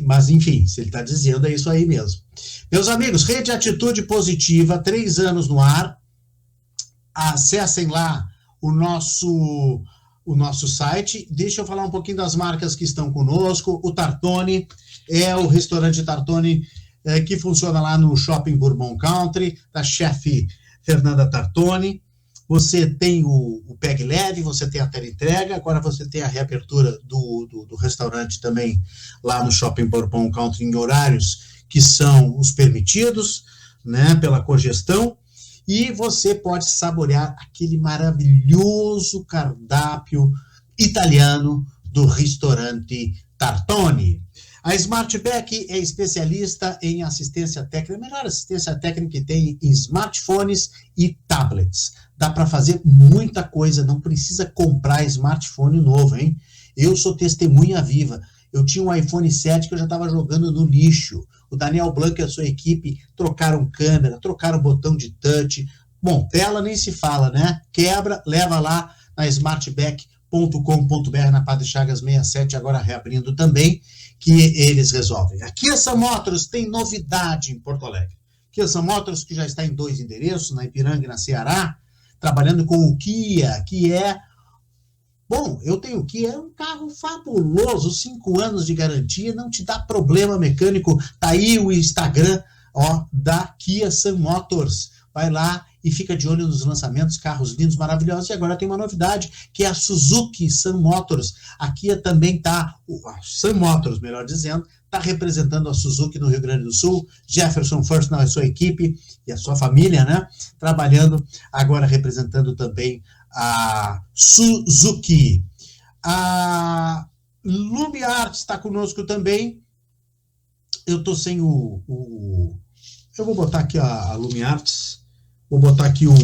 A: Mas, enfim, se ele está dizendo, é isso aí mesmo. Meus amigos, Rede Atitude Positiva, 3 anos no ar. Acessem lá o nosso site. Deixa eu falar um pouquinho das marcas que estão conosco. O Tartone é o restaurante Tartone que funciona lá no Shopping Bourbon Country, da chefe Fernanda Tartone. Você tem o Peg Leve, você tem a teleentrega, agora você tem a reabertura do restaurante também lá no Shopping Bourbon Country em horários que são os permitidos, né, pela cogestão. E você pode saborear aquele maravilhoso cardápio italiano do restaurante Tartone. A Smartback é especialista em assistência técnica, a melhor assistência técnica que tem em smartphones e tablets. Dá para fazer muita coisa, não precisa comprar smartphone novo, hein? Eu sou testemunha viva. Eu tinha um iPhone 7 que eu já estava jogando no lixo. O Daniel Blanco e a sua equipe trocaram câmera, trocaram botão de touch. Bom, tela nem se fala, né? Quebra, leva lá na smartback.com.br, na Padre Chagas 67, agora reabrindo também, que eles resolvem. A Kia Sun Motors tem novidade em Porto Alegre. Kia Sun Motors, que já está em 2 endereços, na Ipiranga e na Ceará, trabalhando com o Kia, que é... Bom, eu tenho o Kia, é um carro fabuloso, 5 anos de garantia, não te dá problema mecânico. Tá aí o Instagram, da Kia Sun Motors. Vai lá e fica de olho nos lançamentos, carros lindos, maravilhosos. E agora tem uma novidade, que é a Suzuki Sun Motors. A Kia também a Sun Motors, melhor dizendo, está representando a Suzuki no Rio Grande do Sul. Jefferson First, a sua equipe e a sua família, né? Trabalhando, agora representando também a Suzuki. A Lume Arts está conosco também. Eu estou sem eu vou botar aqui a Lume Arts. Vou botar aqui o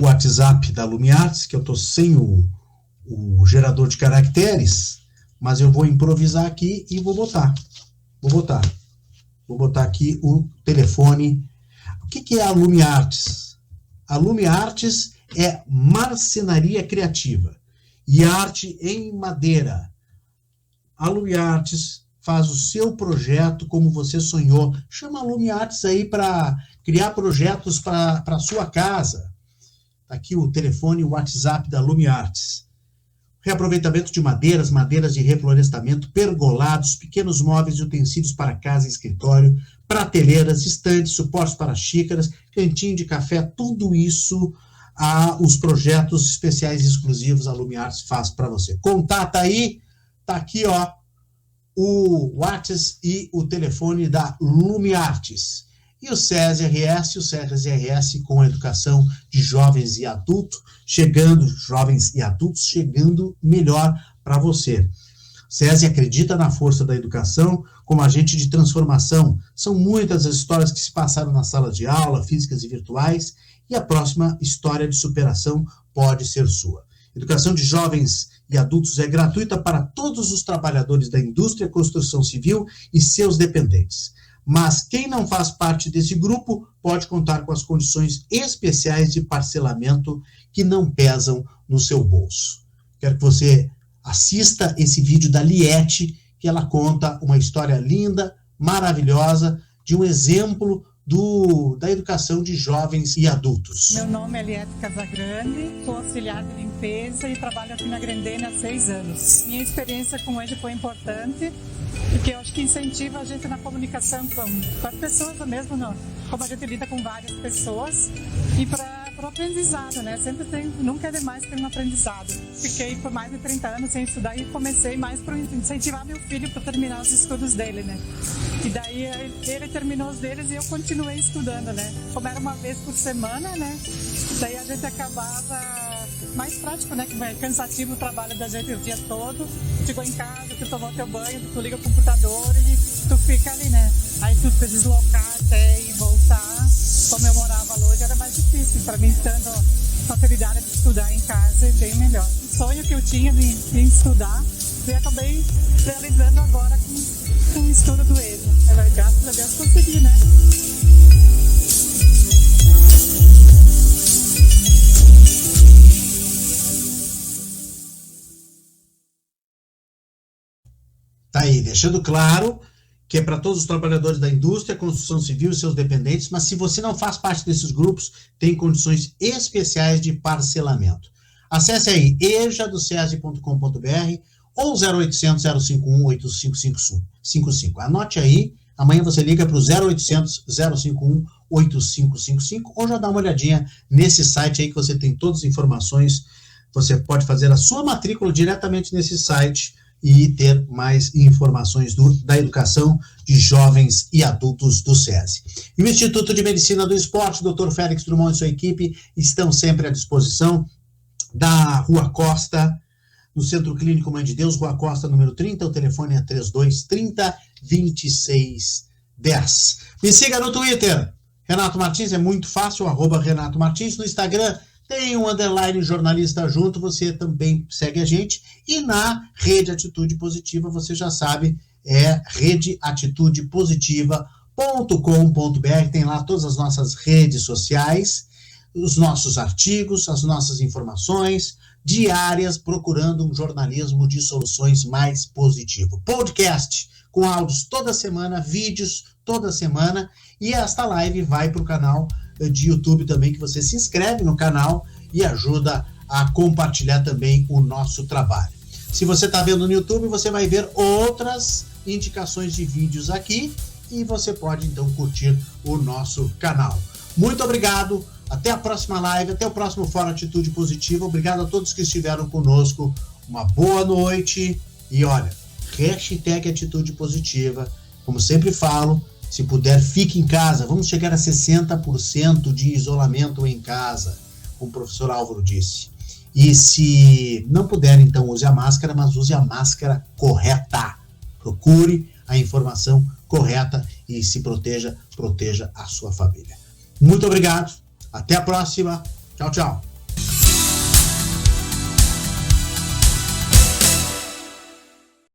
A: WhatsApp da Lume Arts, que eu estou sem o gerador de caracteres, mas eu vou improvisar aqui e vou botar aqui o telefone. O que é a Lume Arts? A Lume Arts é marcenaria criativa e arte em madeira. A Lume Arts faz o seu projeto como você sonhou. Chama a Lume Arts aí para criar projetos para a sua casa. Aqui o telefone e o WhatsApp da Lume Arts. Reaproveitamento de madeiras de reflorestamento, pergolados, pequenos móveis e utensílios para casa e escritório, prateleiras, estantes, suportes para xícaras, cantinho de café, tudo isso, os projetos especiais e exclusivos a Lume Arts faz para você. Contata aí, tá aqui, ó, o WhatsApp e o telefone da Lume Arts. E o SESI-RS com a educação de jovens e adultos, chegando melhor para você. O SESI acredita na força da educação como agente de transformação. São muitas as histórias que se passaram na sala de aula, físicas e virtuais, e a próxima história de superação pode ser sua. Educação de jovens e adultos é gratuita para todos os trabalhadores da indústria, construção civil e seus dependentes. Mas quem não faz parte desse grupo pode contar com as condições especiais de parcelamento que não pesam no seu bolso. Quero que você assista esse vídeo da Liette, que ela conta uma história linda, maravilhosa, de um exemplo da educação de jovens e adultos.
D: Meu nome é Liette Casagrande, sou auxiliar de limpeza e trabalho aqui na Grendene há 6 anos. Minha experiência com ele foi importante, porque eu acho que incentiva a gente na comunicação com as pessoas mesmo, como a gente lida com várias pessoas, e para o aprendizado, né? Nunca é demais ter um aprendizado. Fiquei por mais de 30 anos sem estudar e comecei mais para incentivar meu filho para terminar os estudos dele, né? E daí ele terminou os deles e eu continuei estudando, né? Como era uma vez por semana, né? Daí a gente acabava mais prático, né? Que é cansativo o trabalho da gente o dia todo. Chegou em casa, tu tomou teu banho, tu liga o computador e tu fica ali, né? Aí tu se deslocar até e voltar. Como eu morava longe, era mais difícil. Para mim, estando facilidade de estudar em casa, é bem melhor. O sonho que eu tinha de estudar, eu acabei realizando agora com o estudo do ESA. Graças a Deus consegui, né?
A: Tá aí, deixando claro que é para todos os trabalhadores da indústria, construção civil e seus dependentes, mas se você não faz parte desses grupos, tem condições especiais de parcelamento. Acesse aí ejadocese.com.br ou 0800 051 8555. Anote aí, amanhã você liga para o 0800 051 8555 ou já dá uma olhadinha nesse site aí que você tem todas as informações. Você pode fazer a sua matrícula diretamente nesse site e ter mais informações da educação de jovens e adultos do SESI. E o Instituto de Medicina do Esporte, Dr. Félix Drummond e sua equipe estão sempre à disposição da Rua Costa, no Centro Clínico Mãe de Deus, Rua Costa, número 30, o telefone é 3230-2610. Me siga no Twitter, Renato Martins, é muito fácil, @Renato Martins, no Instagram, tem um _ jornalista junto, você também segue a gente. E na Rede Atitude Positiva, você já sabe, é redeatitudepositiva.com.br. Tem lá todas as nossas redes sociais, os nossos artigos, as nossas informações diárias, procurando um jornalismo de soluções mais positivo. Podcast com áudios toda semana, vídeos toda semana, e esta live vai para o canal de YouTube também, que você se inscreve no canal e ajuda a compartilhar também o nosso trabalho. Se você está vendo no YouTube, você vai ver outras indicações de vídeos aqui e você pode então curtir o nosso canal. Muito obrigado, até a próxima live, até o próximo Fórum Atitude Positiva. Obrigado a todos que estiveram conosco, uma boa noite e olha, hashtag Atitude Positiva, como sempre falo, se puder, fique em casa. Vamos chegar a 60% de isolamento em casa, como o professor Álvaro disse. E se não puder, então use a máscara, mas use a máscara correta. Procure a informação correta e se proteja a sua família. Muito obrigado. Até a próxima. Tchau, tchau.